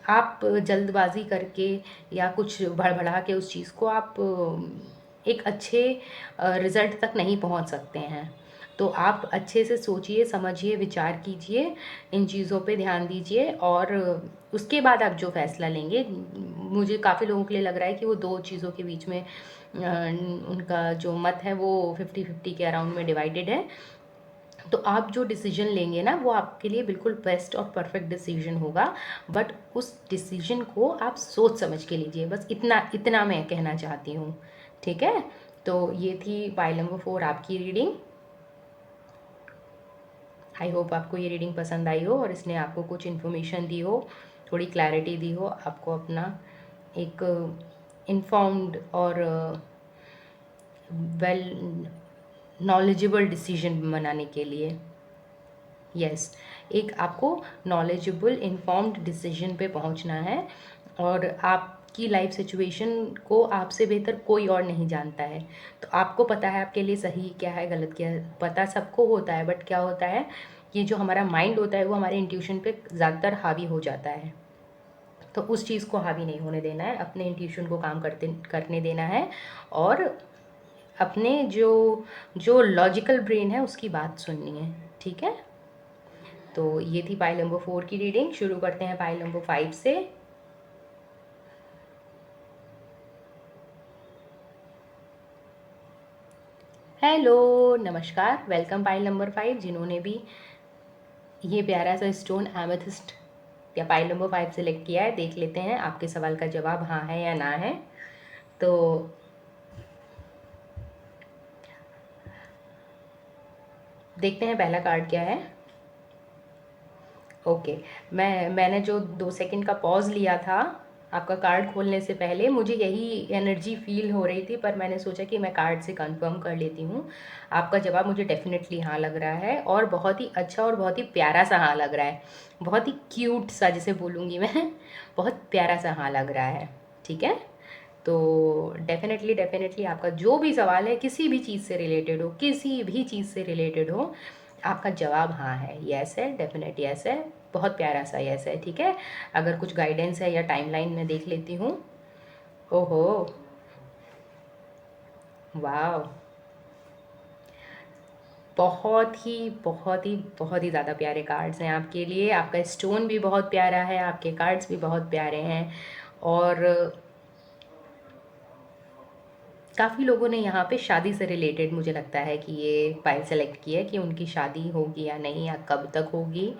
आप जल्दबाजी करके या कुछ भड़बड़ा के उस चीज़ को आप एक अच्छे रिज़ल्ट तक नहीं पहुंच सकते हैं। तो आप अच्छे से सोचिए, समझिए, विचार कीजिए, इन चीज़ों पे ध्यान दीजिए, और उसके बाद आप जो फ़ैसला लेंगे, मुझे काफ़ी लोगों के लिए लग रहा है कि वो 2 चीज़ों के बीच में उनका जो मत है वो 50-50 के अराउंड में डिवाइडेड है। तो आप जो डिसीजन लेंगे ना वो आपके लिए बिल्कुल बेस्ट और परफेक्ट डिसीजन होगा, बट उस डिसीजन को आप सोच समझ के लीजिए। बस इतना इतना मैं कहना चाहती हूँ। ठीक है, तो ये थी पाइल नंबर 4 आपकी रीडिंग। आई होप आपको ये रीडिंग पसंद आई हो और इसने आपको कुछ इन्फॉर्मेशन दी हो, थोड़ी क्लैरिटी दी हो, आपको अपना एक इन्फॉर्म्ड और वेल नॉलेजेबल डिसीजन बनाने के लिए। यस, एक आपको नॉलेजेबल इन्फॉर्म्ड डिसीजन पे पहुंचना है, और आपकी लाइफ सिचुएशन को आपसे बेहतर कोई और नहीं जानता है। तो आपको पता है आपके लिए सही क्या है, गलत क्या है, पता सबको होता है, बट क्या होता है कि जो हमारा माइंड होता है वो हमारे इंट्यूशन पे ज़्यादातर हावी हो जाता है। तो उस चीज़ को हावी नहीं होने देना है, अपने इंट्यूशन को काम करने देना है, और अपने जो जो लॉजिकल ब्रेन है उसकी बात सुननी है। ठीक है, तो ये थी पाइल नंबर 4 की रीडिंग। शुरू करते हैं पाइल नंबर 5 से। हेलो, नमस्कार, वेलकम पाइल नंबर 5। जिन्होंने भी ये प्यारा सा स्टोन एमेथिस्ट या पाइल नंबर 5 सेलेक्ट किया है, देख लेते हैं आपके सवाल का जवाब हाँ है या ना है। तो देखते हैं पहला कार्ड क्या है। ओके, मैंने जो 2 सेकंड का पॉज लिया था आपका कार्ड खोलने से पहले, मुझे यही एनर्जी फील हो रही थी, पर मैंने सोचा कि मैं कार्ड से कंफर्म कर लेती हूँ। आपका जवाब मुझे डेफिनेटली हाँ लग रहा है, और बहुत ही अच्छा और बहुत ही प्यारा सा हाँ लग रहा है, बहुत ही क्यूट सा जिसे बोलूँगी मैं बहुत प्यारा सा हाँ लग रहा है। ठीक है, तो डेफिनेटली डेफिनेटली आपका जो भी सवाल है, किसी भी चीज़ से रिलेटेड हो, किसी भी चीज़ से रिलेटेड हो, आपका जवाब हाँ है, यस है, डेफिनेट यस है, बहुत प्यारा सा यस है। ठीक है, अगर कुछ गाइडेंस है या टाइमलाइन में देख लेती हूँ। ओहो, वाह, बहुत ही बहुत ही बहुत ही ज़्यादा प्यारे कार्ड्स हैं आपके लिए। आपका स्टोन भी बहुत प्यारा है, आपके कार्ड्स भी बहुत प्यारे हैं, और काफ़ी लोगों ने यहाँ पे शादी से रिलेटेड मुझे लगता है कि ये फाइल सेलेक्ट की है, कि उनकी शादी होगी या नहीं, या कब तक होगी।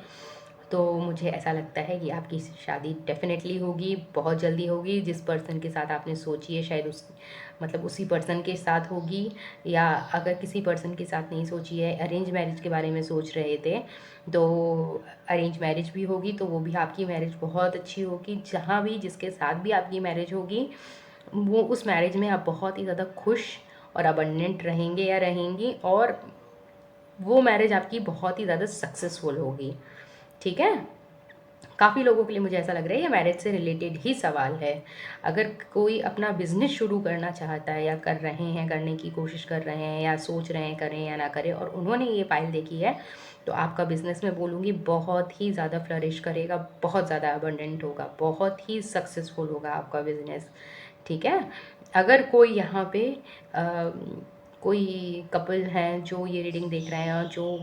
तो मुझे ऐसा लगता है कि आपकी शादी डेफिनेटली होगी, बहुत जल्दी होगी। जिस पर्सन के साथ आपने सोची है शायद उस मतलब उसी पर्सन के साथ होगी, या अगर किसी पर्सन के साथ नहीं सोची है, अरेंज मैरिज के बारे में सोच रहे थे, तो अरेंज मैरिज भी होगी, तो वो भी आपकी मैरिज बहुत अच्छी होगी। जहाँ भी जिसके साथ भी आपकी मैरिज होगी, वो उस मैरिज में आप बहुत ही ज़्यादा खुश और अबंडेंट रहेंगे या रहेंगी, और वो मैरिज आपकी बहुत ही ज़्यादा सक्सेसफुल होगी। ठीक है, काफ़ी लोगों के लिए मुझे ऐसा लग रहा है ये मैरिज से रिलेटेड ही सवाल है। अगर कोई अपना बिजनेस शुरू करना चाहता है, या कर रहे हैं, करने की कोशिश कर रहे हैं, या सोच रहे हैं करें या ना करें, और उन्होंने ये फाइल देखी है, तो आपका बिजनेस मैं बोलूँगी बहुत ही ज़्यादा फ्लरिश करेगा, बहुत ज़्यादा अबंडेंट होगा, बहुत ही सक्सेसफुल होगा आपका बिजनेस। ठीक है, अगर कोई यहाँ पे कोई कपल हैं जो ये रीडिंग देख रहे हैं, और जो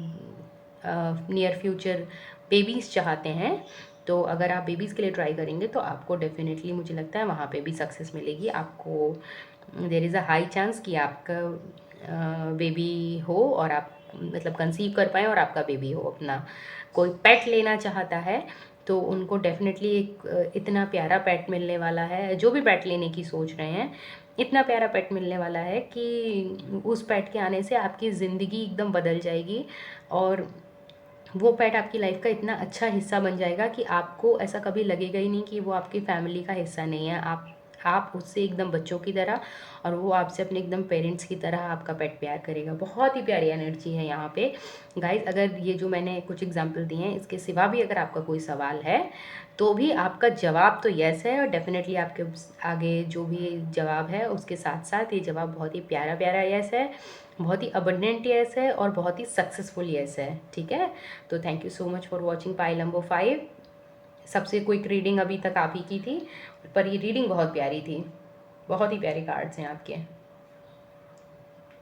नियर फ्यूचर बेबीज़ चाहते हैं, तो अगर आप बेबीज़ के लिए ट्राई करेंगे तो आपको डेफिनेटली मुझे लगता है वहाँ पे भी सक्सेस मिलेगी आपको। There is a high chance कि आपका बेबी हो, और आप मतलब कंसीव कर पाएँ और आपका बेबी हो अपना। कोई पेट लेना चाहता है तो उनको डेफिनेटली एक इतना प्यारा पेट मिलने वाला है, जो भी पेट लेने की सोच रहे हैं, इतना प्यारा पेट मिलने वाला है कि उस पेट के आने से आपकी ज़िंदगी एकदम बदल जाएगी, और वो पेट आपकी लाइफ का इतना अच्छा हिस्सा बन जाएगा कि आपको ऐसा कभी लगेगा ही नहीं कि वो आपकी फैमिली का हिस्सा नहीं है। आप उससे एकदम बच्चों की तरह और वो आपसे अपने एकदम पेरेंट्स की तरह आपका पेट प्यार करेगा। बहुत ही प्यारी एनर्जी है यहाँ पे गाइस। अगर ये जो मैंने कुछ एग्जांपल दिए हैं इसके सिवा भी अगर आपका कोई सवाल है तो भी आपका जवाब तो यस है, और डेफिनेटली आपके आगे जो भी जवाब है उसके साथ साथ ये जवाब बहुत ही प्यारा प्यारा यस है, बहुत ही अबंडेंट यस है और बहुत ही सक्सेसफुल यस है। ठीक है, तो thank you so much for watching pile number 5। सबसे क्विक रीडिंग अभी तक आप ही की थी, पर ये रीडिंग बहुत प्यारी थी, बहुत ही प्यारे कार्ड्स हैं आपके।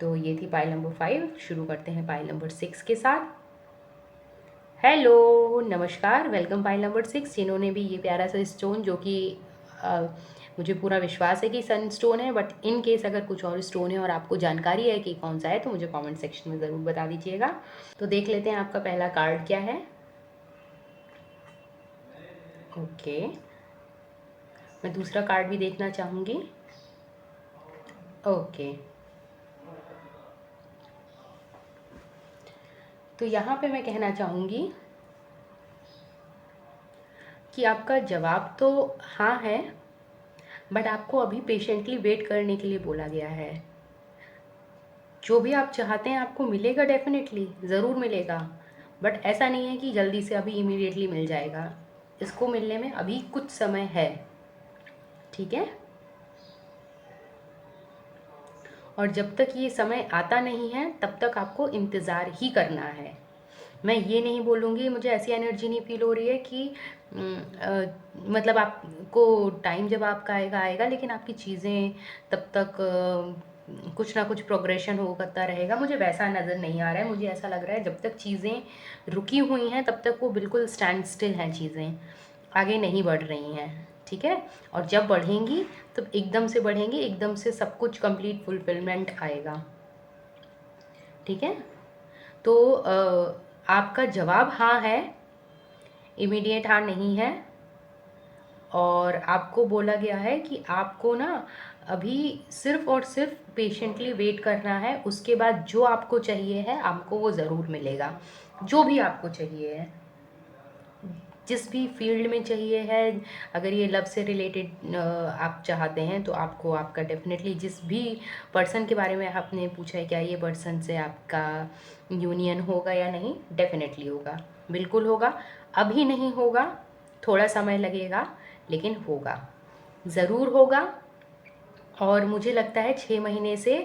तो ये थी पाइल नंबर 5। शुरू करते हैं पाइल नंबर 6 के साथ। हेलो, नमस्कार, वेलकम पाइल नंबर 6। जिन्होंने भी ये प्यारा सा स्टोन, जो कि मुझे पूरा विश्वास है कि सन स्टोन है, बट इन केस अगर कुछ और स्टोन है और आपको जानकारी है कि कौन सा है तो मुझे कमेंट सेक्शन में ज़रूर बता दीजिएगा। तो देख लेते हैं आपका पहला कार्ड क्या है। ओके, मैं दूसरा कार्ड भी देखना चाहूँगी। ओके, तो यहाँ पे मैं कहना चाहूँगी कि आपका जवाब तो हाँ है, बट आपको अभी पेशेंटली वेट करने के लिए बोला गया है। जो भी आप चाहते हैं आपको मिलेगा, डेफिनेटली ज़रूर मिलेगा, बट ऐसा नहीं है कि जल्दी से अभी इमीडिएटली मिल जाएगा। इसको मिलने में अभी कुछ समय है। ठीक है, और जब तक ये समय आता नहीं है तब तक आपको इंतज़ार ही करना है। मैं ये नहीं बोलूँगी, मुझे ऐसी एनर्जी नहीं फील हो रही है कि मतलब आपको टाइम जब आपका आएगा आएगा, लेकिन आपकी चीज़ें तब तक कुछ ना कुछ प्रोग्रेशन होता रहेगा। मुझे वैसा नज़र नहीं आ रहा है। मुझे ऐसा लग रहा है जब तक चीज़ें रुकी हुई हैं तब तक वो बिल्कुल स्टैंड स्टिल हैं, चीज़ें आगे नहीं बढ़ रही हैं। ठीक है, और जब बढ़ेंगी तो एकदम से बढ़ेंगी, एकदम से सब कुछ कंप्लीट फुलफिलमेंट आएगा। ठीक है, तो आपका जवाब हाँ है, इमीडिएट हाँ नहीं है। और आपको बोला गया है कि आपको ना अभी सिर्फ और सिर्फ पेशेंटली वेट करना है। उसके बाद जो आपको चाहिए है आपको वो ज़रूर मिलेगा। जो भी आपको चाहिए है, जिस भी फील्ड में चाहिए है, अगर ये लव से रिलेटेड आप चाहते हैं तो आपको आपका डेफिनेटली, जिस भी पर्सन के बारे में आपने पूछा है क्या ये पर्सन से आपका यूनियन होगा या नहीं, डेफिनेटली होगा, बिल्कुल होगा। अभी नहीं होगा, थोड़ा समय लगेगा, लेकिन होगा, ज़रूर होगा। और मुझे लगता है 6 महीने से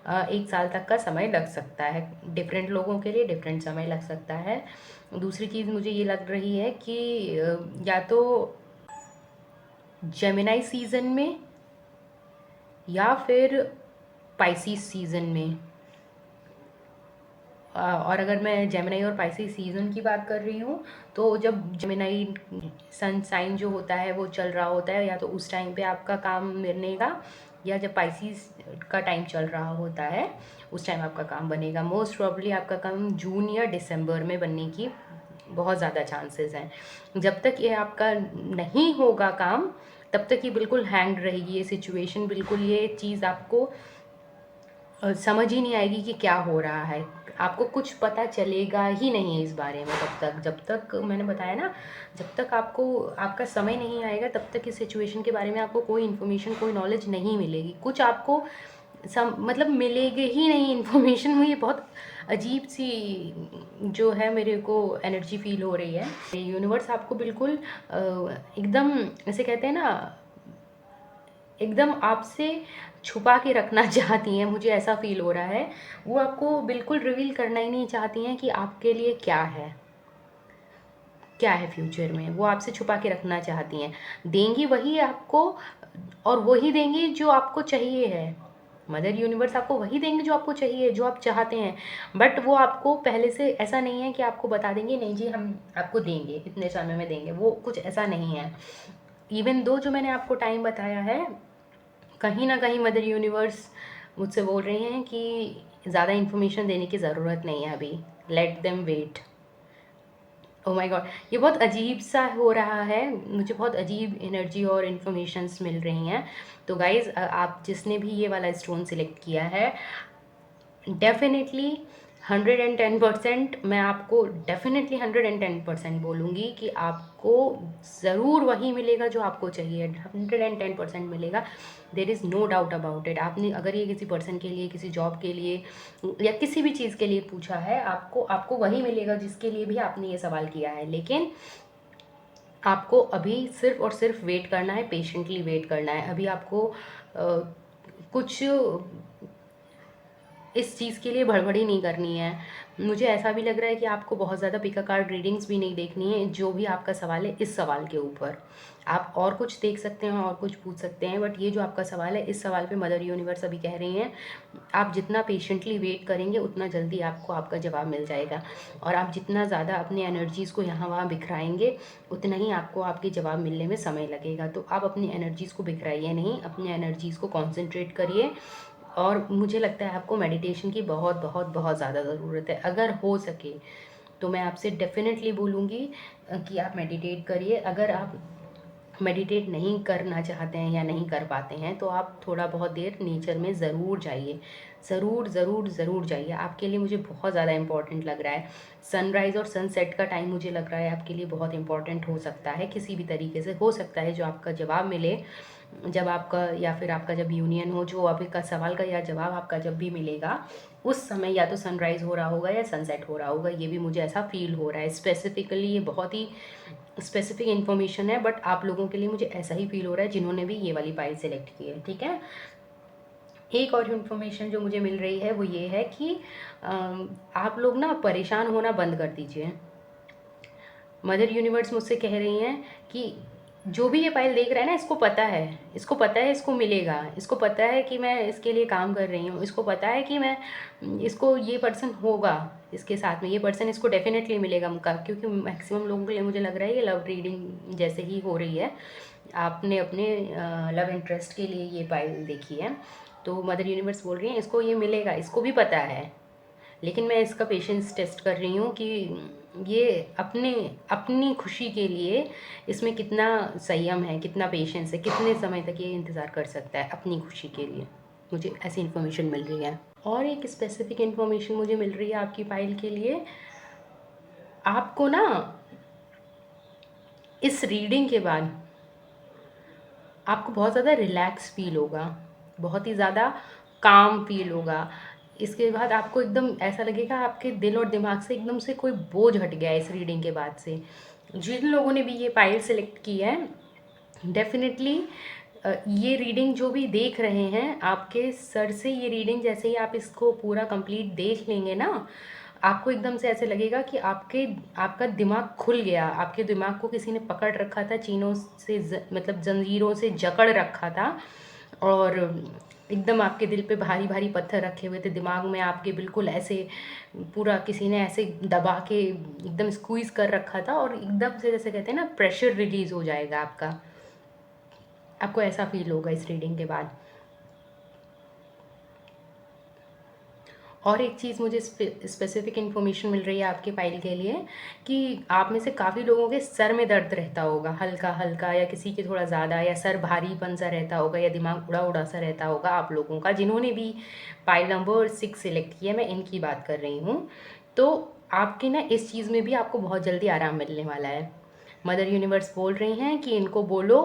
1 साल तक का समय लग सकता है। डिफरेंट लोगों के लिए डिफरेंट समय लग सकता है। दूसरी चीज़ मुझे ये लग रही है कि या तो जेमिनाई सीज़न में या फिर पाइसिस सीज़न में। और अगर मैं जेमिनाई और पाइसिस सीज़न की बात कर रही हूँ तो जब जेमिनाई सन साइन जो होता है वो चल रहा होता है, या तो उस टाइम पे आपका काम मिलेगा, या जब पाइसिस का टाइम चल रहा होता है उस टाइम आपका काम बनेगा। मोस्ट प्रॉब्ली आपका काम जून या दिसंबर में बनने की बहुत ज़्यादा चांसेस हैं। जब तक ये आपका नहीं होगा काम तब तक ये बिल्कुल हैंग रहेगी ये सिचुएशन, बिल्कुल ये चीज़ आपको समझ ही नहीं आएगी कि क्या हो रहा है। आपको कुछ पता चलेगा ही नहीं इस बारे में तब तक, जब तक मैंने बताया ना, जब तक आपको आपका समय नहीं आएगा तब तक इस सिचुएशन के बारे में आपको कोई इन्फॉर्मेशन, कोई नॉलेज नहीं मिलेगी। कुछ आपको मतलब मिलेगी ही नहीं इन्फॉर्मेशन। मुझे बहुत अजीब सी जो है मेरे को एनर्जी फील हो रही है। यूनिवर्स आपको बिल्कुल एकदम, ऐसे कहते हैं ना, एकदम आपसे छुपा के रखना चाहती हैं, मुझे ऐसा फील हो रहा है। वो आपको बिल्कुल रिवील करना ही नहीं चाहती हैं कि आपके लिए क्या है, क्या है फ्यूचर में। वो आपसे छुपा के रखना चाहती हैं। देंगी वही आपको, और वही देंगी जो आपको चाहिए है। मदर यूनिवर्स आपको वही देंगे जो आपको चाहिए, जो आप चाहते हैं। बट वो आपको पहले से ऐसा नहीं है कि आपको बता देंगे नहीं जी हम आपको देंगे, इतने समय में देंगे, वो कुछ ऐसा नहीं है। इवन दो जो मैंने आपको टाइम बताया है, कहीं ना कहीं मदर यूनिवर्स मुझसे बोल रही हैं कि ज़्यादा इन्फॉर्मेशन देने की ज़रूरत नहीं है अभी, let them wait. Oh my god, ये बहुत अजीब सा हो रहा है, मुझे बहुत अजीब एनर्जी और इन्फॉर्मेशंस मिल रही हैं। तो गाइज़, आप जिसने भी ये वाला स्टोन सिलेक्ट किया है, डेफिनेटली 110% मैं आपको डेफिनेटली 110% बोलूँगी कि आपको ज़रूर वही मिलेगा जो आपको चाहिए, 110% मिलेगा। There is no doubt about it. आपने अगर ये किसी पर्सन के लिए, किसी जॉब के लिए या किसी भी चीज़ के लिए पूछा है, आपको आपको वही मिलेगा जिसके लिए भी आपने ये सवाल किया है। लेकिन आपको अभी सिर्फ और सिर्फ वेट करना है, पेशेंटली वेट करना है। अभी आपको कुछ इस चीज़ के लिए भड़बड़ी नहीं करनी है। मुझे ऐसा भी लग रहा है कि आपको बहुत ज़्यादा पिका कार्ड रीडिंग्स भी नहीं देखनी है। जो भी आपका सवाल है इस सवाल के ऊपर, आप और कुछ देख सकते हैं और कुछ पूछ सकते हैं, बट ये जो आपका सवाल है इस सवाल पे मदर यूनिवर्स अभी कह रही हैं आप जितना पेशेंटली वेट करेंगे उतना जल्दी आपको आपका जवाब मिल जाएगा। और आप जितना ज़्यादा अपनी एनर्जीज़ को यहाँ वहाँ बिखराएंगे उतना ही आपको आपके जवाब मिलने में समय लगेगा। तो आप अपनी एनर्जीज़ को बिखराइए नहीं, अपनी एनर्जीज़ को कॉन्सेंट्रेट करिए। और मुझे लगता है आपको मेडिटेशन की बहुत बहुत बहुत ज़्यादा ज़रूरत है। अगर हो सके तो मैं आपसे डेफिनेटली बोलूँगी कि आप मेडिटेट करिए। अगर आप मेडिटेट नहीं करना चाहते हैं या नहीं कर पाते हैं तो आप थोड़ा बहुत देर नेचर में ज़रूर जाइए, ज़रूर ज़रूर ज़रूर जाइए। आपके लिए मुझे बहुत ज़्यादा इम्पॉर्टेंट लग रहा है। सनराइज़ और सनसेट का टाइम मुझे लग रहा है आपके लिए बहुत इम्पॉर्टेंट हो सकता है। किसी भी तरीके से हो सकता है जो आपका जवाब मिले, जब आपका या फिर आपका जब यूनियन हो, जो अभी का सवाल का या जवाब आपका जब भी मिलेगा उस समय या तो सनराइज़ हो रहा होगा या सनसेट हो रहा होगा। ये भी मुझे ऐसा फील हो रहा है। स्पेसिफिकली ये बहुत ही स्पेसिफिक इन्फॉर्मेशन है, बट आप लोगों के लिए मुझे ऐसा ही फील हो रहा है जिन्होंने भी ये वाली पाइल सेलेक्ट की है। ठीक है, एक और इन्फॉर्मेशन जो मुझे मिल रही है वो ये है कि आप लोग ना परेशान होना बंद कर दीजिए। मदर यूनिवर्स मुझसे कह रही हैं कि जो भी ये फाइल देख रहा है ना, इसको पता है, इसको पता है इसको मिलेगा, इसको पता है कि मैं इसके लिए काम कर रही हूँ, इसको पता है कि मैं इसको ये पर्सन होगा इसके साथ में, ये पर्सन इसको डेफिनेटली मिलेगा मौका। क्योंकि मैक्सिमम लोगों के लिए मुझे लग रहा है ये लव रीडिंग जैसे ही हो रही है। आपने अपने लव इंटरेस्ट के लिए ये फाइल देखी है, तो मदर यूनिवर्स बोल रही है इसको ये मिलेगा, इसको भी पता है। लेकिन मैं इसका पेशेंस टेस्ट कर रही हूँ कि ये अपने अपनी खुशी के लिए इसमें कितना संयम है, कितना पेशेंस है, कितने समय तक ये इंतज़ार कर सकता है अपनी खुशी के लिए। मुझे ऐसी इन्फॉर्मेशन मिल रही है। और एक स्पेसिफिक इन्फॉर्मेशन मुझे मिल रही है आपकी फाइल के लिए। आपको ना इस रीडिंग के बाद आपको बहुत ज़्यादा रिलैक्स फील होगा, बहुत ही ज़्यादा काम फील होगा। इसके बाद आपको एकदम ऐसा लगेगा आपके दिल और दिमाग से एकदम से कोई बोझ हट गया है इस रीडिंग के बाद से। जिन लोगों ने भी ये फाइल सेलेक्ट की है, डेफिनेटली ये रीडिंग जो भी देख रहे हैं आपके सर से, ये रीडिंग जैसे ही आप इसको पूरा कंप्लीट देख लेंगे ना, आपको एकदम से ऐसे लगेगा कि आपका दिमाग खुल गया। आपके दिमाग को किसी ने पकड़ रखा था, चीनों से मतलब जंजीरों से जकड़ रखा था, और एकदम आपके दिल पे भारी भारी पत्थर रखे हुए थे, दिमाग में आपके बिल्कुल ऐसे पूरा किसी ने ऐसे दबा के एकदम स्क्वीज़ कर रखा था, और एकदम से जैसे कहते हैं ना प्रेशर रिलीज़ हो जाएगा आपका। आपको ऐसा फील होगा इस रीडिंग के बाद। और एक चीज़ मुझे स्पेसिफिक इन्फॉर्मेशन मिल रही है आपके फाइल के लिए कि आप में से काफ़ी लोगों के सर में दर्द रहता होगा, हल्का हल्का, या किसी के थोड़ा ज़्यादा, या सर भारीपन सा रहता होगा, या दिमाग उड़ा उड़ा सा रहता होगा आप लोगों का, जिन्होंने भी फाइल नंबर 6 सिलेक्ट किया, मैं इनकी बात कर रही हूँ। तो आपके ना इस चीज़ में भी आपको बहुत जल्दी आराम मिलने वाला है। मदर यूनिवर्स बोल रही हैं कि इनको बोलो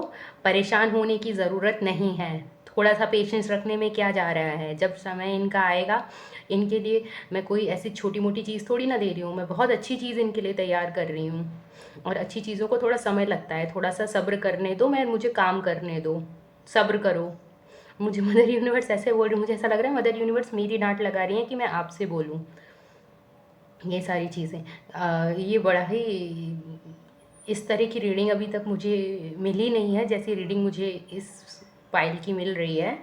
परेशान होने की ज़रूरत नहीं है, थोड़ा सा पेशेंस रखने में क्या जा रहा है। जब समय इनका आएगा, इनके लिए मैं कोई ऐसी छोटी मोटी चीज़ थोड़ी ना दे रही हूँ, मैं बहुत अच्छी चीज़ इनके लिए तैयार कर रही हूँ। और अच्छी चीज़ों को थोड़ा समय लगता है, थोड़ा सा सब्र करने दो, मुझे काम करने दो, सब्र करो। मुझे मदर यूनिवर्स ऐसे बोल रही, मुझे ऐसा लग रहा है मदर यूनिवर्स मेरी डांट लगा रही है कि मैं आपसे बोलूँ ये सारी चीज़ें। ये बड़ा ही इस तरह की रीडिंग अभी तक मुझे मिली नहीं है जैसी रीडिंग मुझे इस फाइल की मिल रही है।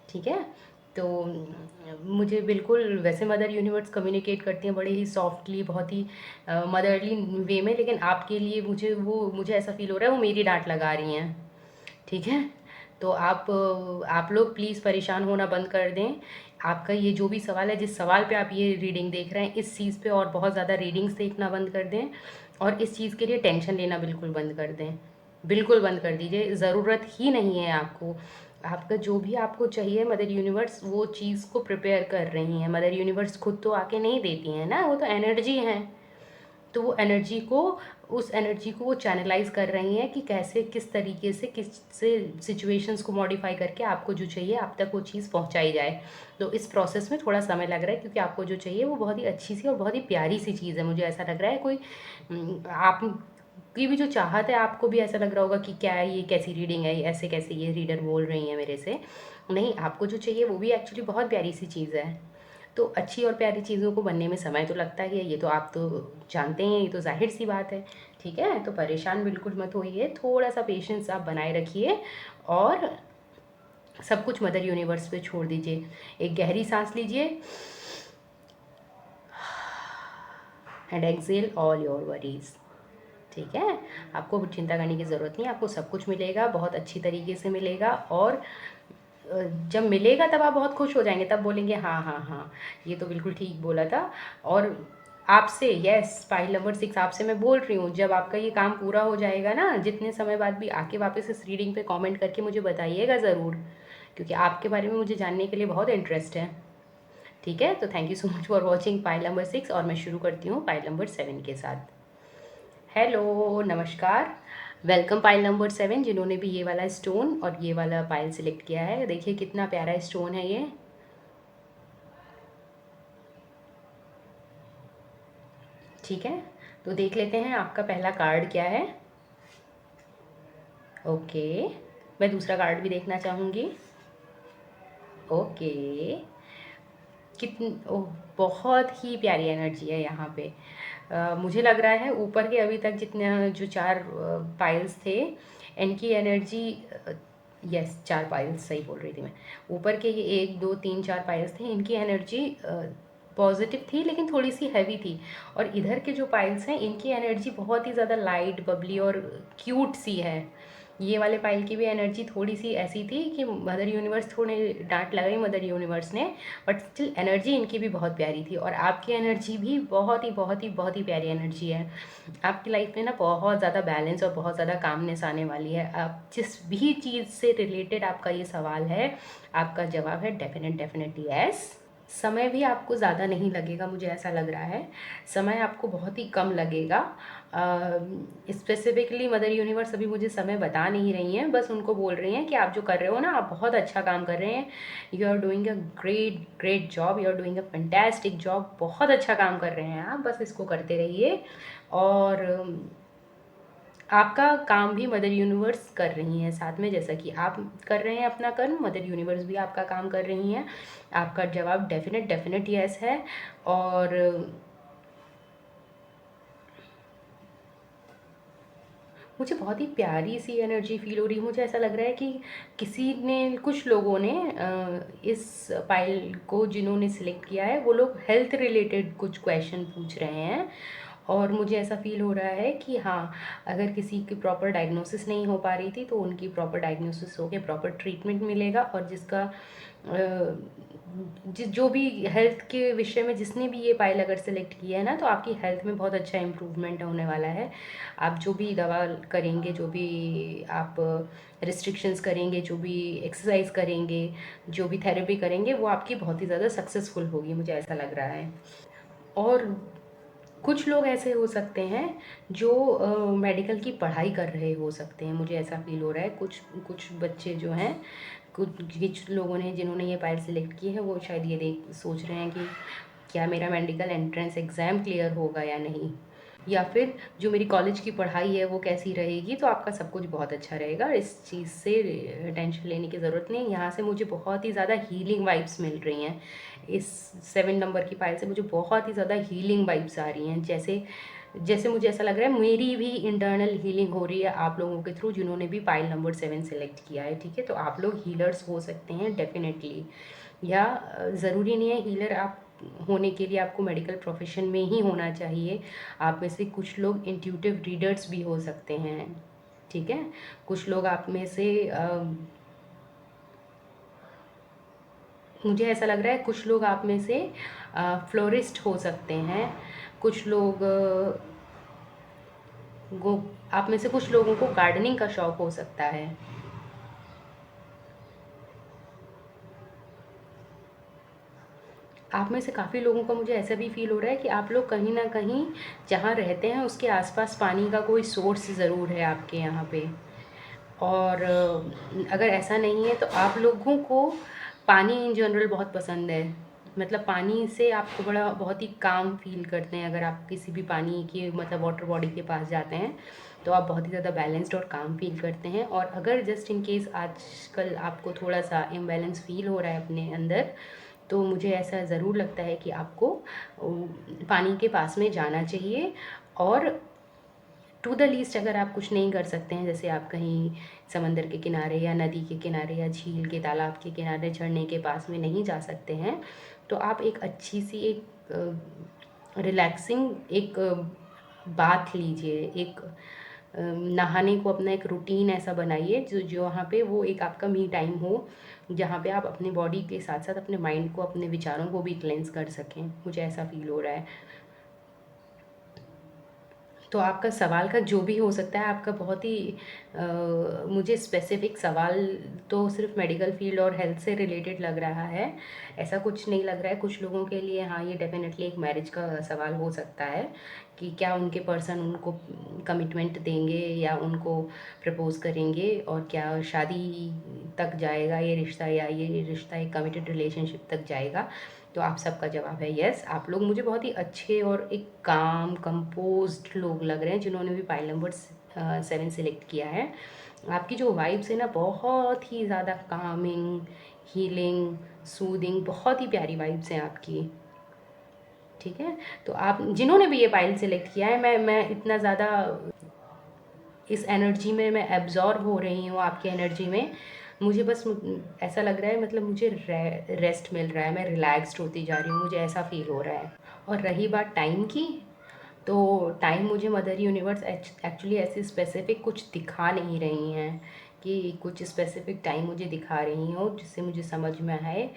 ठीक है, तो मुझे बिल्कुल वैसे मदर यूनिवर्स कम्युनिकेट करती हैं बड़े ही सॉफ्टली, बहुत ही मदरली वे में, लेकिन आपके लिए मुझे ऐसा फील हो रहा है वो मेरी डांट लगा रही हैं। ठीक है, तो आप लोग प्लीज़ परेशान होना बंद कर दें। आपका ये जो भी सवाल है, जिस सवाल पे आप ये रीडिंग देख रहे हैं, इस चीज़ पे और बहुत ज़्यादा रीडिंग्स देखना बंद कर दें, और इस चीज़ के लिए टेंशन लेना बिल्कुल बंद कर दें, बिल्कुल बंद कर दीजिए। ज़रूरत ही नहीं है आपको आपका जो भी आपको चाहिए मदर यूनिवर्स वो चीज़ को प्रिपेयर कर रही हैं। मदर यूनिवर्स खुद तो आके नहीं देती हैं ना, वो तो एनर्जी हैं। तो वो एनर्जी को, उस एनर्जी को वो चैनलाइज कर रही हैं कि कैसे, किस तरीके से, किस से सिचुएशंस को मॉडिफाई करके आपको जो चाहिए आप तक वो चीज़ पहुंचाई जाए। तो इस प्रोसेस में थोड़ा समय लग रहा है, क्योंकि आपको जो चाहिए वो बहुत ही अच्छी सी और बहुत ही प्यारी सी चीज़ है। मुझे ऐसा लग रहा है कोई आप की भी जो चाहत है, आपको भी ऐसा लग रहा होगा कि क्या है ये, कैसी रीडिंग है, ऐसे कैसे ये रीडर बोल रही हैं मेरे से। नहीं, आपको जो चाहिए वो भी एक्चुअली बहुत प्यारी सी चीज़ है। तो अच्छी और प्यारी चीज़ों को बनने में समय तो लगता ही है, ये तो आप तो जानते हैं, ये तो जाहिर सी बात है। ठीक है, तो परेशान बिल्कुल मत होइए, थोड़ा सा पेशेंस आप बनाए रखिए और सब कुछ मदर यूनिवर्स पे छोड़ दीजिए। एक गहरी सांस लीजिए and exhale all your worries. ठीक है, आपको चिंता करने की ज़रूरत नहीं, आपको सब कुछ मिलेगा, बहुत अच्छी तरीके से मिलेगा। और जब मिलेगा तब आप बहुत खुश हो जाएंगे, तब बोलेंगे हाँ हाँ हाँ, ये तो बिल्कुल ठीक बोला था। और आपसे, यस, फाइल नंबर 6 आपसे मैं बोल रही हूँ, जब आपका ये काम पूरा हो जाएगा ना, जितने समय बाद भी आके वापस इस रीडिंग पे कमेंट करके मुझे बताइएगा ज़रूर, क्योंकि आपके बारे में मुझे जानने के लिए बहुत इंटरेस्ट है। ठीक है, तो thank you so much for watching pile number 6, और मैं शुरू करती हूँ पाइल नंबर 7 के साथ। हेलो, नमस्कार, वेलकम पाइल नंबर 7, जिन्होंने भी ये वाला स्टोन और ये वाला पाइल सिलेक्ट किया है। देखिए कितना प्यारा स्टोन है ये। ठीक है, तो देख लेते हैं आपका पहला कार्ड क्या है। ओके, मैं दूसरा कार्ड भी देखना चाहूँगी। ओके, कितनी, ओह, बहुत ही प्यारी एनर्जी है यहाँ पे। मुझे लग रहा है ऊपर के अभी तक जितने जो 4 पाइल्स थे, इनकी एनर्जी, यस, 4 पाइल्स, सही बोल रही थी मैं। ऊपर के ये 1 2 3 4 पाइल्स थे, इनकी एनर्जी पॉजिटिव थी लेकिन थोड़ी सी हैवी थी। और इधर के जो पाइल्स हैं इनकी एनर्जी बहुत ही ज़्यादा लाइट, बबली और क्यूट सी है। ये वाले पाइल की भी एनर्जी थोड़ी सी ऐसी थी कि मदर यूनिवर्स, थोड़े डांट लगाई मदर यूनिवर्स ने, बट स्टिल एनर्जी इनकी भी बहुत प्यारी थी। और आपकी एनर्जी भी बहुत ही बहुत ही बहुत ही प्यारी एनर्जी है। आपकी लाइफ में ना बहुत ज़्यादा बैलेंस और बहुत ज़्यादा कामनेस आने वाली है। आप जिस भी चीज़ से रिलेटेड आपका ये सवाल है, आपका जवाब है डेफिनेटली यस। समय भी आपको ज़्यादा नहीं लगेगा, मुझे ऐसा लग रहा है। समय आपको बहुत ही कम लगेगा। स्पेसिफिकली मदर यूनिवर्स अभी मुझे समय बता नहीं रही हैं, बस उनको बोल रही हैं कि आप जो कर रहे हो ना, आप बहुत अच्छा काम कर रहे हैं। You are doing a great great job, you are doing a fantastic job, बहुत अच्छा काम कर रहे हैं आप, बस इसको करते रहिए। और आपका काम भी मदर यूनिवर्स कर रही हैं साथ में, जैसा कि आप कर रहे हैं अपना कर्म, मदर यूनिवर्स भी आपका काम कर रही हैं। आपका जवाब डेफिनेट यस है। और मुझे बहुत ही प्यारी सी एनर्जी फील हो रही है। मुझे ऐसा लग रहा है कि किसी ने, कुछ लोगों ने इस पाइल को जिन्होंने सिलेक्ट किया है, वो लोग हेल्थ रिलेटेड कुछ क्वेश्चन पूछ रहे हैं। और मुझे ऐसा फील हो रहा है कि हाँ, अगर किसी की प्रॉपर डायग्नोसिस नहीं हो पा रही थी तो उनकी प्रॉपर डायग्नोसिस होकर प्रॉपर ट्रीटमेंट मिलेगा। और जिसका जो भी हेल्थ के विषय में जिसने भी ये पाइल अगर सेलेक्ट किया है ना, तो आपकी हेल्थ में बहुत अच्छा इम्प्रूवमेंट होने वाला है। आप जो भी दवा करेंगे, जो भी आप रिस्ट्रिक्शंस करेंगे, जो भी एक्सरसाइज करेंगे, जो भी थेरेपी करेंगे, वो आपकी बहुत ही ज़्यादा सक्सेसफुल होगी, मुझे ऐसा लग रहा है। और कुछ लोग ऐसे हो सकते हैं जो मेडिकल की पढ़ाई कर रहे हो सकते हैं, मुझे ऐसा फील हो रहा है। कुछ कुछ बच्चे जो हैं, कुछ लोगों ने जिन्होंने ये पाइल सेलेक्ट की है, वो शायद ये देख सोच रहे हैं कि क्या मेरा मेडिकल एंट्रेंस एग्ज़ाम क्लियर होगा या नहीं, या फिर जो मेरी कॉलेज की पढ़ाई है वो कैसी रहेगी। तो आपका सब कुछ बहुत अच्छा रहेगा, इस चीज़ से टेंशन लेने की ज़रूरत नहीं। यहाँ से मुझे बहुत ही ज़्यादा हीलिंग वाइब्स मिल रही हैं। इस 7 नंबर की पाइल से मुझे बहुत ही ज़्यादा हीलिंग वाइब्स आ रही हैं। जैसे जैसे मुझे ऐसा लग रहा है मेरी भी इंटरनल हीलिंग हो रही है आप लोगों के थ्रू, जिन्होंने भी पाइल नंबर 7 सेलेक्ट किया है। ठीक है, तो आप लोग हीलर्स हो सकते हैं डेफिनेटली। या ज़रूरी नहीं है हीलर आप होने के लिए आपको मेडिकल प्रोफेशन में ही होना चाहिए। आप में से कुछ लोग इंट्यूटिव रीडर्स भी हो सकते हैं। ठीक है, कुछ लोग आप में से मुझे ऐसा लग रहा है कुछ लोग आप में से फ्लोरिस्ट हो सकते हैं। कुछ लोग आप में से कुछ लोगों को गार्डनिंग का शौक़ हो सकता है। आप में से काफ़ी लोगों का मुझे ऐसा भी फ़ील हो रहा है कि आप लोग कहीं न कहीं जहाँ रहते हैं उसके आस-पास पानी का कोई सोर्स ज़रूर है आपके यहाँ पे। और अगर ऐसा नहीं है तो आप लोगों को पानी इन जनरल बहुत पसंद है। मतलब पानी से आपको बड़ा बहुत ही काम फ़ील करते हैं। अगर आप किसी भी पानी के मतलब वाटर बॉडी के पास जाते हैं, तो आप बहुत ही ज़्यादा बैलेंस्ड और काम फ़ील करते हैं। और अगर जस्ट इन केस आजकल आपको थोड़ा-सा इम्बैलेंस फ़ील हो रहा है अपने अंदर, तो मुझे ऐसा ज़रूर लगता है कि आपको पानी के पास में जाना चाहिए। और टू द लीस्ट अगर आप कुछ नहीं कर सकते हैं, जैसे आप कहीं समंदर के किनारे या नदी के किनारे या झील के तालाब के किनारे झरने के पास में नहीं जा सकते हैं, तो आप एक अच्छी सी एक रिलैक्सिंग एक बाथ लीजिए। एक नहाने को अपना एक रूटीन ऐसा बनाइए जो जो वहाँ पे वो एक आपका मी टाइम हो, जहाँ पे आप अपनी बॉडी के साथ साथ अपने माइंड को, अपने विचारों को भी क्लेंस कर सकें। मुझे ऐसा फील हो रहा है। तो आपका सवाल का जो भी हो सकता है, आपका बहुत ही मुझे स्पेसिफिक सवाल तो सिर्फ मेडिकल फील्ड और हेल्थ से रिलेटेड लग रहा है। ऐसा कुछ नहीं लग रहा है। कुछ लोगों के लिए हाँ, ये डेफिनेटली एक मैरिज का सवाल हो सकता है कि क्या उनके पर्सन उनको कमिटमेंट देंगे या उनको प्रपोज़ करेंगे, और क्या शादी तक जाएगा ये रिश्ता, या ये रिश्ता एक कमिटेड रिलेशनशिप तक जाएगा। तो आप सबका जवाब है यस। आप लोग मुझे बहुत ही अच्छे और एक काम कंपोज्ड लोग लग रहे हैं जिन्होंने भी पाइल नंबर 7 सेलेक्ट किया है। आपकी जो वाइब्स है ना, बहुत ही ज़्यादा कामिंग, हीलिंग, सूदिंग, बहुत ही प्यारी वाइब्स हैं आपकी। ठीक है, तो आप जिन्होंने भी ये पाइल सेलेक्ट किया है, मैं इतना ज़्यादा इस एनर्जी में मैं एब्जॉर्ब हो रही हूँ आपकी एनर्जी में। मुझे बस ऐसा लग रहा है, मतलब मुझे रेस्ट मिल रहा है, मैं रिलैक्स्ड होती जा रही हूँ, मुझे ऐसा फील हो रहा है। और रही बात टाइम की, तो टाइम मुझे मदर यूनिवर्स एक्चुअली ऐसे स्पेसिफिक कुछ दिखा नहीं रही हैं कि कुछ स्पेसिफिक टाइम मुझे दिखा रही हो जिससे मुझे समझ में आए।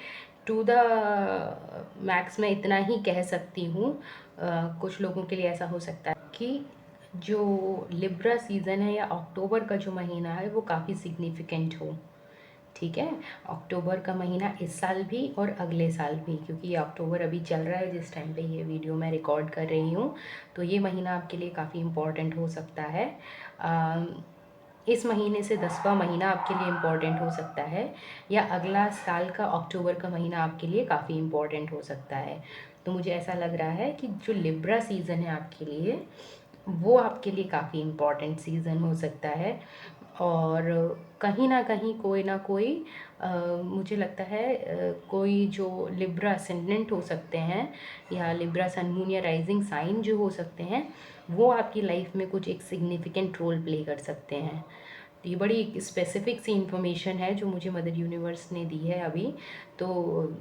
टू द मैक्स मैं इतना ही कह सकती हूँ, कुछ लोगों के लिए ऐसा हो सकता है कि जो लिब्रा सीज़न है या अक्टूबर का जो महीना है वो काफ़ी सिग्निफिकेंट हो। ठीक है, अक्टूबर का महीना इस साल भी और अगले साल भी, क्योंकि ये अक्टूबर अभी चल रहा है जिस टाइम पे ये वीडियो मैं रिकॉर्ड कर रही हूँ, तो ये महीना आपके लिए काफ़ी इम्पोर्टेंट हो सकता है। इस महीने से 10वां महीना आपके लिए इम्पोर्टेंट हो सकता है, या अगला साल का अक्टूबर का महीना आपके लिए काफ़ी इम्पोर्टेंट हो सकता है। तो मुझे ऐसा लग रहा है कि जो लिब्रा सीज़न है आपके लिए, वो आपके लिए काफ़ी इम्पोर्टेंट सीज़न हो सकता है। और कहीं ना कहीं कोई ना कोई मुझे लगता है कोई जो लिब्रा असेंडेंट हो सकते हैं, या लिब्रा सन मून या राइजिंग साइन जो हो सकते हैं, वो आपकी लाइफ में कुछ एक सिग्निफिकेंट रोल प्ले कर सकते हैं। तो ये बड़ी स्पेसिफिक सी इन्फॉर्मेशन है जो मुझे मदर यूनिवर्स ने दी है अभी। तो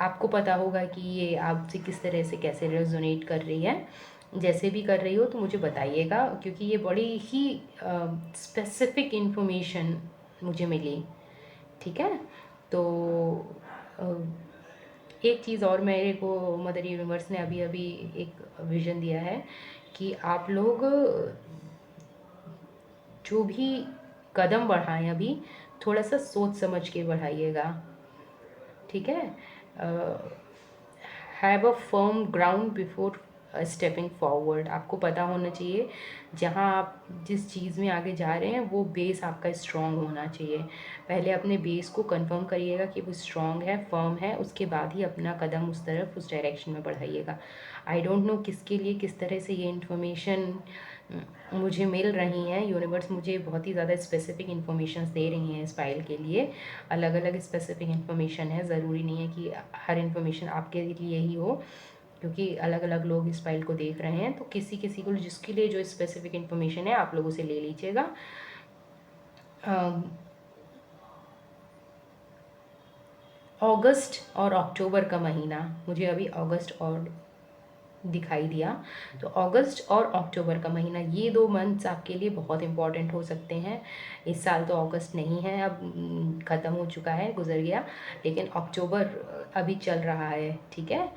आपको पता होगा कि ये आपसे किस तरह से कैसे रेजोनेट कर रही है। जैसे भी कर रही हो तो मुझे बताइएगा, क्योंकि ये बड़ी ही स्पेसिफिक इन्फॉर्मेशन मुझे मिली। ठीक है, तो अ, एक चीज़ और मेरे को मदर यूनिवर्स ने अभी अभी एक विज़न दिया है कि आप लोग जो भी कदम बढ़ाएं अभी, थोड़ा सा सोच समझ के बढ़ाइएगा। ठीक है, have a firm ground before stepping forward. आपको पता होना चाहिए जहाँ आप जिस चीज़ में आगे जा रहे हैं वो बेस आपका स्ट्रॉन्ग होना चाहिए। पहले अपने बेस को कंफर्म करिएगा कि वो स्ट्रॉन्ग है, फर्म है, उसके बाद ही अपना कदम उस तरफ उस डायरेक्शन में बढ़ाइएगा। आई डोंट नो किसके लिए किस तरह से ये इन्फॉर्मेशन मुझे मिल रही हैं। यूनिवर्स मुझे बहुत ही ज़्यादा स्पेसिफिक इन्फॉर्मेशन दे रही हैं इस फाइल के लिए। अलग अलग स्पेसिफिक इन्फॉर्मेशन है, ज़रूरी नहीं है कि हर इन्फॉर्मेशन आपके लिए ही हो, क्योंकि अलग अलग लोग इस फाइल को देख रहे हैं। तो किसी किसी को जिसके लिए जो स्पेसिफिक इन्फॉर्मेशन है आप लोगों से ले लीजिएगा। अगस्त और अक्टूबर का महीना, मुझे अभी अगस्त और दिखाई दिया, तो अगस्त और अक्टूबर का महीना, ये 2 मंथ्स आपके लिए बहुत इम्पॉर्टेंट हो सकते हैं। इस साल तो अगस्त नहीं है, अब ख़त्म हो चुका है, गुजर गया, लेकिन अक्टूबर अभी चल रहा है। ठीक है,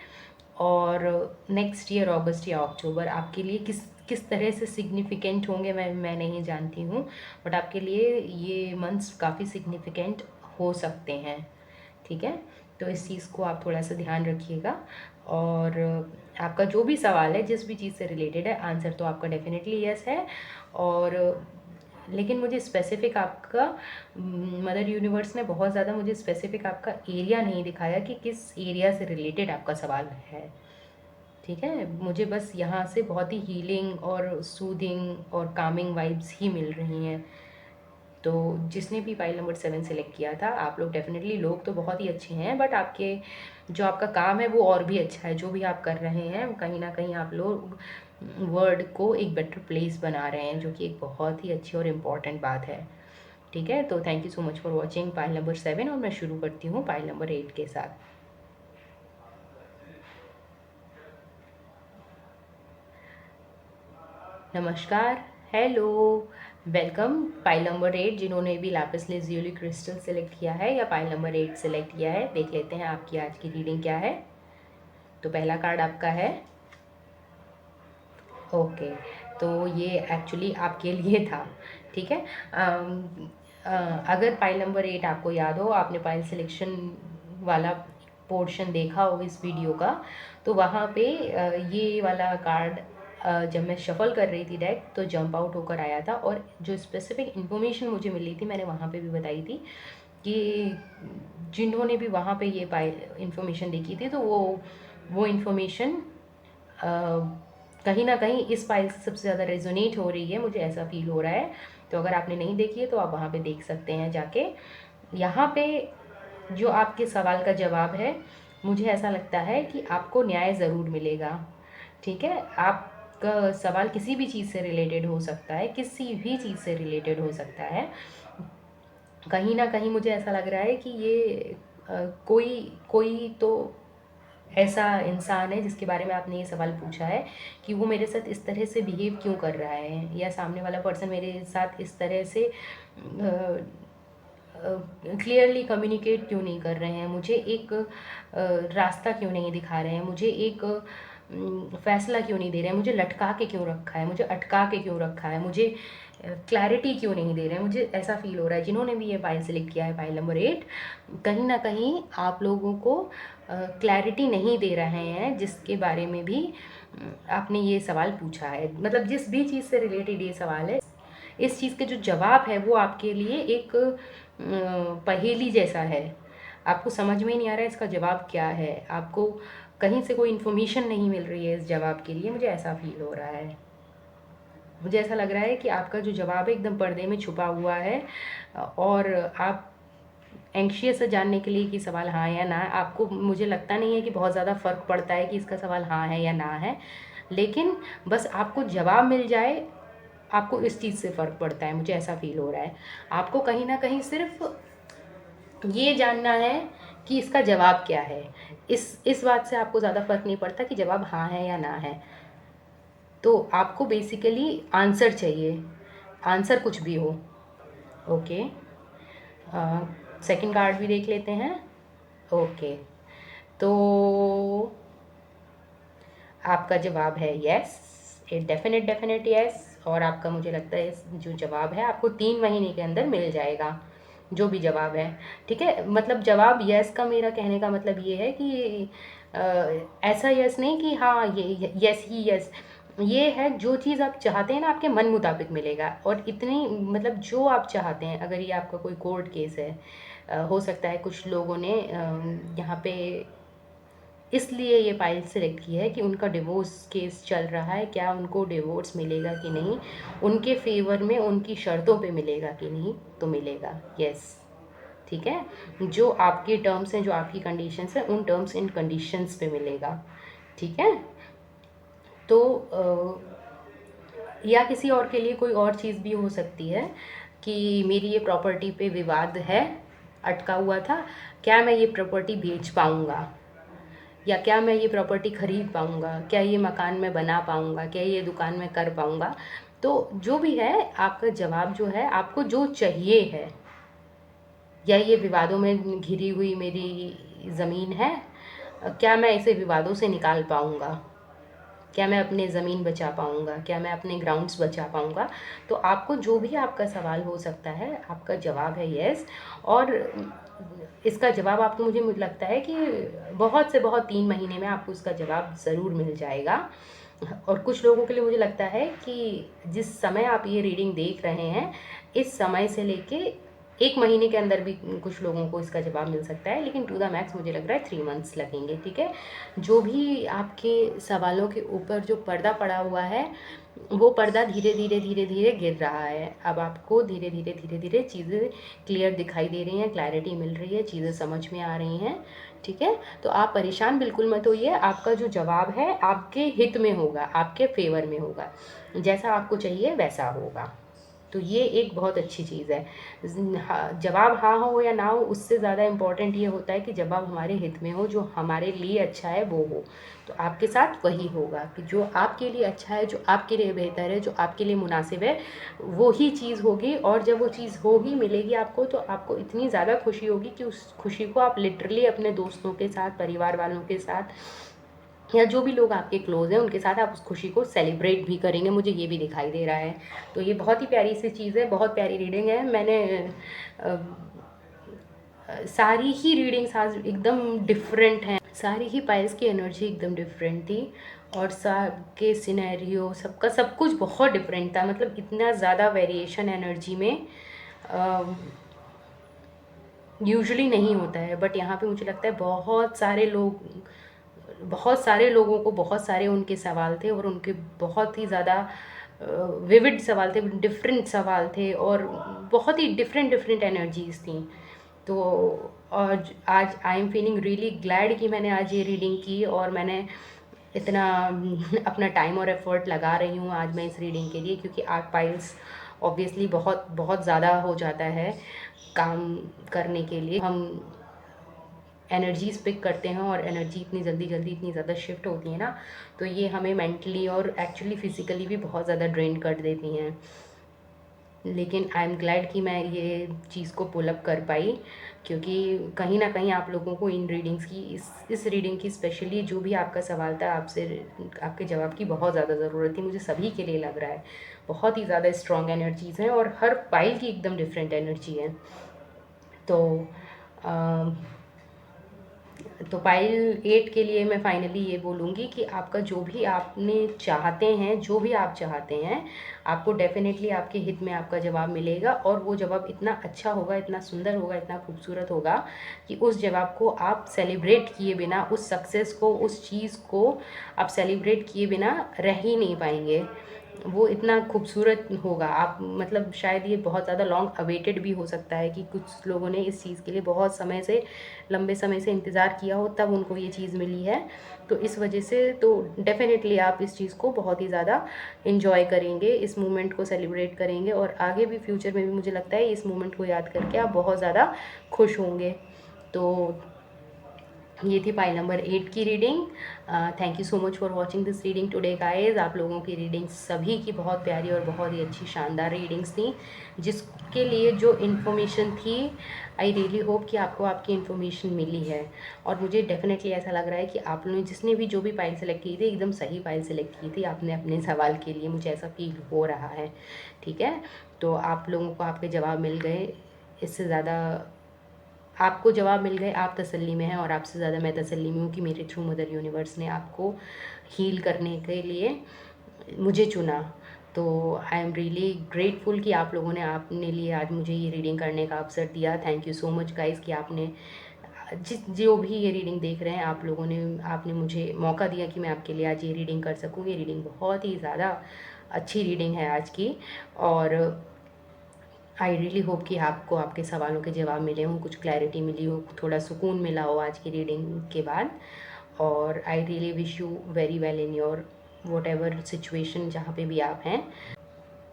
और नेक्स्ट ईयर अगस्त या अक्टूबर आपके लिए किस किस तरह से सिग्निफिकेंट होंगे मैं नहीं जानती हूँ, बट आपके लिए ये मंथ्स काफ़ी सिग्निफिकेंट हो सकते हैं। ठीक है, तो इस चीज़ को आप थोड़ा सा ध्यान रखिएगा। और आपका जो भी सवाल है, जिस भी चीज़ से रिलेटेड है, आंसर तो आपका डेफिनेटली यस है। और लेकिन मुझे स्पेसिफिक आपका मदर यूनिवर्स ने बहुत ज़्यादा मुझे स्पेसिफिक आपका एरिया नहीं दिखाया कि किस एरिया से रिलेटेड आपका सवाल है। ठीक है, मुझे बस यहाँ से बहुत ही हीलिंग और सूदिंग और कामिंग वाइब्स ही मिल रही हैं। तो जिसने भी पाइल नंबर 7 सेलेक्ट किया था, आप लोग डेफिनेटली, लोग तो बहुत ही अच्छे हैं, बट आपके जो आपका काम है वो और भी अच्छा है। जो भी आप कर रहे हैं, कहीं ना कहीं आप लोग वर्ल्ड को एक बेटर प्लेस बना रहे हैं, जो कि एक बहुत ही अच्छी और इम्पॉर्टेंट बात है। ठीक है, तो thank you so much for watching pile number 7, और मैं शुरू करती हूँ पाइल नंबर 8 के साथ। नमस्कार, हेलो, वेलकम। पाइल नंबर 8 जिन्होंने भी लापिस लेज़ियोली क्रिस्टल सेलेक्ट किया है या पाइल नंबर 8 सेलेक्ट किया है, देख लेते हैं आपकी आज की रीडिंग क्या है। तो पहला कार्ड आपका है, ओके, तो ये एक्चुअली आपके लिए था। ठीक है, अगर पाइल नंबर 8 आपको याद हो, आपने पाइल सिलेक्शन वाला पोर्शन देखा हो इस वीडियो का, तो वहाँ पे ये वाला कार्ड जब मैं शफल कर रही थी डेक, तो जंप आउट होकर आया था। और जो स्पेसिफिक इन्फॉर्मेशन मुझे मिली थी, मैंने वहाँ पे भी बताई थी कि जिन्होंने भी वहाँ पे ये पाइल इन्फॉर्मेशन देखी थी, तो वो इन्फॉर्मेशन कहीं ना कहीं इस फाइल से सबसे ज़्यादा रेजोनेट हो रही है, मुझे ऐसा फील हो रहा है। तो अगर आपने नहीं देखी है तो आप वहाँ पे देख सकते हैं जाके। यहाँ पे जो आपके सवाल का जवाब है, मुझे ऐसा लगता है कि आपको न्याय ज़रूर मिलेगा। ठीक है, आपका सवाल किसी भी चीज़ से रिलेटेड हो सकता है, किसी भी चीज़ से रिलेटेड हो सकता है। कहीं ना कहीं मुझे ऐसा लग रहा है कि ये कोई कोई तो ऐसा इंसान है जिसके बारे में आपने ये सवाल पूछा है कि वो मेरे साथ इस तरह से बिहेव क्यों कर रहा है, या सामने वाला पर्सन मेरे साथ इस तरह से क्लियरली कम्युनिकेट क्यों नहीं कर रहे हैं, मुझे एक रास्ता क्यों नहीं दिखा रहे हैं, मुझे एक फैसला क्यों नहीं दे रहे हैं, मुझे लटका के क्यों रखा है, मुझे अटका के क्यों रखा है, मुझे क्लैरिटी क्यों नहीं दे रहे हैं। मुझे ऐसा फील हो रहा है जिन्होंने भी ये फाइल सेलेक्ट किया है, फाइल नंबर 8, कहीं ना कहीं आप लोगों को क्लैरिटी नहीं दे रहे हैं, जिसके बारे में भी आपने ये सवाल पूछा है। मतलब जिस भी चीज़ से रिलेटेड ये सवाल है, इस चीज़ के जो जवाब है वो आपके लिए एक पहेली जैसा है। आपको समझ में ही नहीं आ रहा है इसका जवाब क्या है, आपको कहीं से कोई इन्फॉर्मेशन नहीं मिल रही है इस जवाब के लिए, मुझे ऐसा फील हो रहा है। मुझे ऐसा लग रहा है कि आपका जो जवाब है एकदम पर्दे में छुपा हुआ है, और आप एंक्शियस है जानने के लिए कि सवाल हाँ या ना। आपको, मुझे लगता नहीं है कि बहुत ज़्यादा फ़र्क पड़ता है कि इसका सवाल हाँ है या ना है, लेकिन बस आपको जवाब मिल जाए, आपको इस चीज़ से फ़र्क पड़ता है, मुझे ऐसा फील हो रहा है। आपको कहीं ना कहीं सिर्फ ये जानना है कि इसका जवाब क्या है। इस बात से आपको ज़्यादा फ़र्क नहीं पड़ता कि जवाब हाँ है या ना है। तो आपको बेसिकली आंसर चाहिए, आंसर कुछ भी हो। ओके, सेकंड कार्ड भी देख लेते हैं। ओके, तो आपका जवाब है यस, ए डेफिनेट यस। और आपका, मुझे लगता है जो जवाब है आपको 3 महीने के अंदर मिल जाएगा, जो भी जवाब है। ठीक है, मतलब जवाब यस का मेरा कहने का मतलब ये है कि ऐसा यस नहीं कि हाँ ये यस ही यस, ये है जो चीज़ आप चाहते हैं ना, आपके मन मुताबिक मिलेगा। और इतनी, मतलब जो आप चाहते हैं, अगर ये आपका कोई कोर्ट केस है, हो सकता है कुछ लोगों ने यहाँ पे इसलिए ये फाइल सेलेक्ट की है कि उनका डिवोर्स केस चल रहा है, क्या उनको डिवोर्स मिलेगा कि नहीं, उनके फेवर में उनकी शर्तों पे मिलेगा कि नहीं, तो मिलेगा, यस। ठीक है, जो आपके टर्म्स हैं, जो आपकी कंडीशंस हैं, उन टर्म्स एंड कंडीशंस पे मिलेगा। ठीक है, तो या किसी और के लिए कोई और चीज़ भी हो सकती है कि मेरी ये प्रॉपर्टी पे विवाद है, अटका हुआ था, क्या मैं ये प्रॉपर्टी बेच पाऊँगा, या क्या मैं ये प्रॉपर्टी खरीद पाऊँगा, क्या ये मकान में बना पाऊँगा, क्या ये दुकान में कर पाऊँगा। तो जो भी है, आपका जवाब जो है, आपको जो चाहिए है, या ये विवादों में घिरी हुई मेरी ज़मीन है, क्या मैं इसे विवादों से निकाल पाऊँगा, क्या मैं अपने ज़मीन बचा पाऊँगा, क्या मैं अपने ग्राउंड्स बचा पाऊँगा। तो आपको जो भी आपका सवाल हो सकता है, आपका जवाब है येस। और इसका जवाब आपको, मुझे लगता है कि बहुत से बहुत 3 महीने में आपको उसका जवाब ज़रूर मिल जाएगा। और कुछ लोगों के लिए मुझे लगता है कि जिस समय आप ये रीडिंग देख रहे हैं, इस समय से लेके 1 महीने के अंदर भी कुछ लोगों को इसका जवाब मिल सकता है, लेकिन टू द मैक्स मुझे लग रहा है 3 मंथ्स लगेंगे, ठीक है। जो भी आपके सवालों के ऊपर जो पर्दा पड़ा हुआ है, वो पर्दा धीरे धीरे धीरे धीरे गिर रहा है। अब आपको धीरे धीरे धीरे धीरे चीज़ें क्लियर दिखाई दे रही हैं, क्लैरिटी मिल रही है, चीज़ें समझ में आ रही हैं, ठीक है। तो आप परेशान बिल्कुल मत होइए, आपका जो जवाब है आपके हित में होगा, आपके फेवर में होगा, जैसा आपको चाहिए वैसा होगा। तो ये एक बहुत अच्छी चीज़ है। जवाब हाँ हो या ना हो, उससे ज़्यादा इम्पोर्टेंट ये होता है कि जवाब हमारे हित में हो, जो हमारे लिए अच्छा है वो हो। तो आपके साथ वही होगा कि जो आपके लिए अच्छा है, जो आपके लिए बेहतर है, जो आपके लिए मुनासिब है, वो ही चीज़ होगी। और जब वो चीज़ होगी, मिलेगी आपको, तो आपको इतनी ज़्यादा खुशी होगी कि उस खुशी को आप लिटरली अपने दोस्तों के साथ, परिवार वालों के साथ, या जो भी लोग आपके क्लोज़ हैं उनके साथ आप उस खुशी को सेलिब्रेट भी करेंगे, मुझे ये भी दिखाई दे रहा है। तो ये बहुत ही प्यारी सी चीज़ है, बहुत प्यारी रीडिंग है। मैंने सारी ही रीडिंग्स आज एकदम डिफरेंट हैं, सारी ही पाइल्स की एनर्जी एकदम डिफरेंट थी, और सबके सिनेरियो, सबका सब कुछ बहुत डिफरेंट था। मतलब इतना ज़्यादा वेरिएशन एनर्जी में यूजुअली नहीं होता है, बट यहाँ पे मुझे लगता है बहुत सारे लोगों को बहुत सारे उनके सवाल थे, और उनके बहुत ही ज़्यादा विविड सवाल थे, डिफरेंट सवाल थे, और बहुत ही डिफरेंट डिफरेंट एनर्जीज थी। तो और आज I am feeling really glad कि मैंने आज ये रीडिंग की, और मैंने इतना अपना टाइम और एफर्ट लगा रही हूँ आज मैं इस रीडिंग के लिए, क्योंकि 8 पाइल्स ऑब्वियसली बहुत बहुत ज़्यादा हो जाता है काम करने के लिए। हम एनर्जीज पिक करते हैं, और एनर्जी इतनी जल्दी जल्दी इतनी ज़्यादा शिफ्ट होती है ना, तो ये हमें मेंटली और एक्चुअली फ़िज़िकली भी बहुत ज़्यादा ड्रेन कर देती हैं। लेकिन आई एम ग्लैड कि मैं ये चीज़ को पुल अप कर पाई, क्योंकि कहीं ना कहीं आप लोगों को इन रीडिंग्स की, इस रीडिंग की स्पेशली, जो भी आपका सवाल था, आपसे आपके जवाब की बहुत ज़्यादा ज़रूरत थी। मुझे सभी के लिए लग रहा है बहुत ही ज़्यादा स्ट्रॉन्ग एनर्जीज़ हैं, और हर पाइल की एकदम डिफरेंट एनर्जी है। तो तो पाइल 8 के लिए मैं फाइनली ये बोलूँगी कि आपका जो भी आपने चाहते हैं, जो भी आप चाहते हैं, आपको डेफ़िनेटली आपके हित में आपका जवाब मिलेगा, और वो जवाब इतना अच्छा होगा, इतना सुंदर होगा, इतना खूबसूरत होगा कि उस जवाब को आप सेलिब्रेट किए बिना, उस सक्सेस को, उस चीज़ को आप सेलिब्रेट किए बिना रह ही नहीं पाएंगे। वो इतना खूबसूरत होगा, आप मतलब शायद ये बहुत ज़्यादा लॉन्ग अवेटेड भी हो सकता है, कि कुछ लोगों ने इस चीज़ के लिए बहुत समय से, लंबे समय से इंतज़ार किया हो, तब उनको ये चीज़ मिली है। तो इस वजह से तो डेफ़िनेटली आप इस चीज़ को बहुत ही ज़्यादा इन्जॉय करेंगे, इस मोमेंट को सेलिब्रेट करेंगे, और आगे भी फ्यूचर में भी मुझे लगता है इस मोमेंट को याद करके आप बहुत ज़्यादा खुश होंगे। तो ये थी पाइल नंबर 8 की reading. Thank you so much for watching this reading today guys. आप लोगों की रीडिंग्स सभी की बहुत प्यारी और बहुत ही अच्छी शानदार रीडिंग्स थी, जिसके लिए जो इन्फॉर्मेशन थी, आई रियली होप कि आपको आपकी इन्फॉर्मेशन मिली है। और मुझे डेफिनेटली ऐसा लग रहा है कि आप लोगों ने, जिसने भी जो भी पाइल सेलेक्ट की थी, एकदम सही पाइल सेलेक्ट की थी आपने अपने सवाल के लिए, मुझे ऐसा फील हो रहा है, ठीक है। तो आप लोगों को आपके जवाब मिल गए, इससे ज़्यादा आपको जवाब मिल गए, आप तसल्ली में हैं, और आपसे ज़्यादा मैं तसल्ली में हूँ कि मेरे थ्रू मदर यूनिवर्स ने आपको हील करने के लिए मुझे चुना। तो आई एम रियली ग्रेटफुल कि आप लोगों ने अपने लिए आज मुझे ये रीडिंग करने का अवसर दिया। Thank you so much guys कि आपने जो भी ये रीडिंग देख रहे हैं, आप लोगों ने, आपने मुझे मौका दिया कि मैं आपके लिए आज ये रीडिंग कर सकूँ। ये रीडिंग बहुत ही ज़्यादा अच्छी रीडिंग है आज की, और आई रियली होप कि आपको आपके सवालों के जवाब मिले हों, कुछ क्लैरिटी मिली हो, थोड़ा सुकून मिला हो आज की रीडिंग के बाद। और I really wish you very well in your what ever situation जहाँ पे भी आप हैं।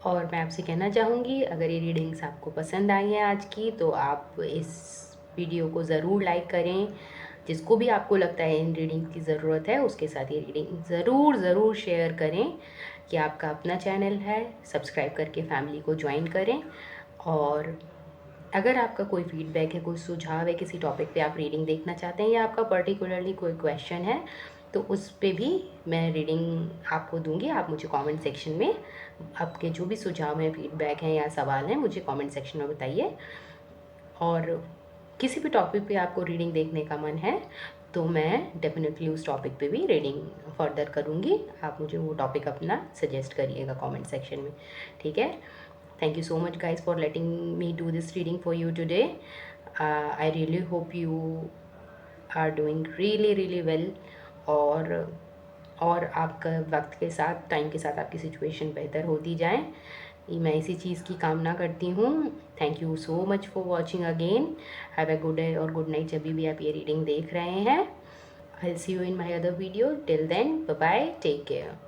और मैं आपसे कहना चाहूँगी, अगर ये रीडिंग्स आपको पसंद आई हैं आज की, तो आप इस वीडियो को ज़रूर लाइक करें। जिसको भी आपको लगता है इन रीडिंग की ज़रूरत है, उसके साथ ये रीडिंग ज़रूर शेयर करें, कि आपका अपना चैनल है, सब्सक्राइब करके फैमिली को ज्वाइन करें। और अगर आपका कोई फीडबैक है, कोई सुझाव है, किसी टॉपिक पे आप रीडिंग देखना चाहते हैं, या आपका पर्टिकुलरली कोई क्वेश्चन है, तो उस पे भी मैं रीडिंग आपको दूंगी। आप मुझे कमेंट सेक्शन में आपके जो भी सुझाव हैं, फीडबैक हैं या सवाल हैं, मुझे कमेंट सेक्शन में बताइए। और किसी भी टॉपिक पे आपको रीडिंग देखने का मन है तो मैं डेफिनेटली उस टॉपिक पे भी रीडिंग फर्दर करूँगी। आप मुझे वो टॉपिक अपना सजेस्ट करिएगा कमेंट सेक्शन में, ठीक है। Thank you so much guys for letting me do this reading for you today. I really hope you are doing really well. और आपका वक्त के साथ, टाइम के साथ आपकी सिचुएशन बेहतर होती जाए, मैं इसी चीज़ की कामना करती हूँ। Thank you so much for watching again. Have a good day और गुड नाइट जब भी आप ये रीडिंग देख रहे हैं। I will see you in my other video. Till then bye bye, take care.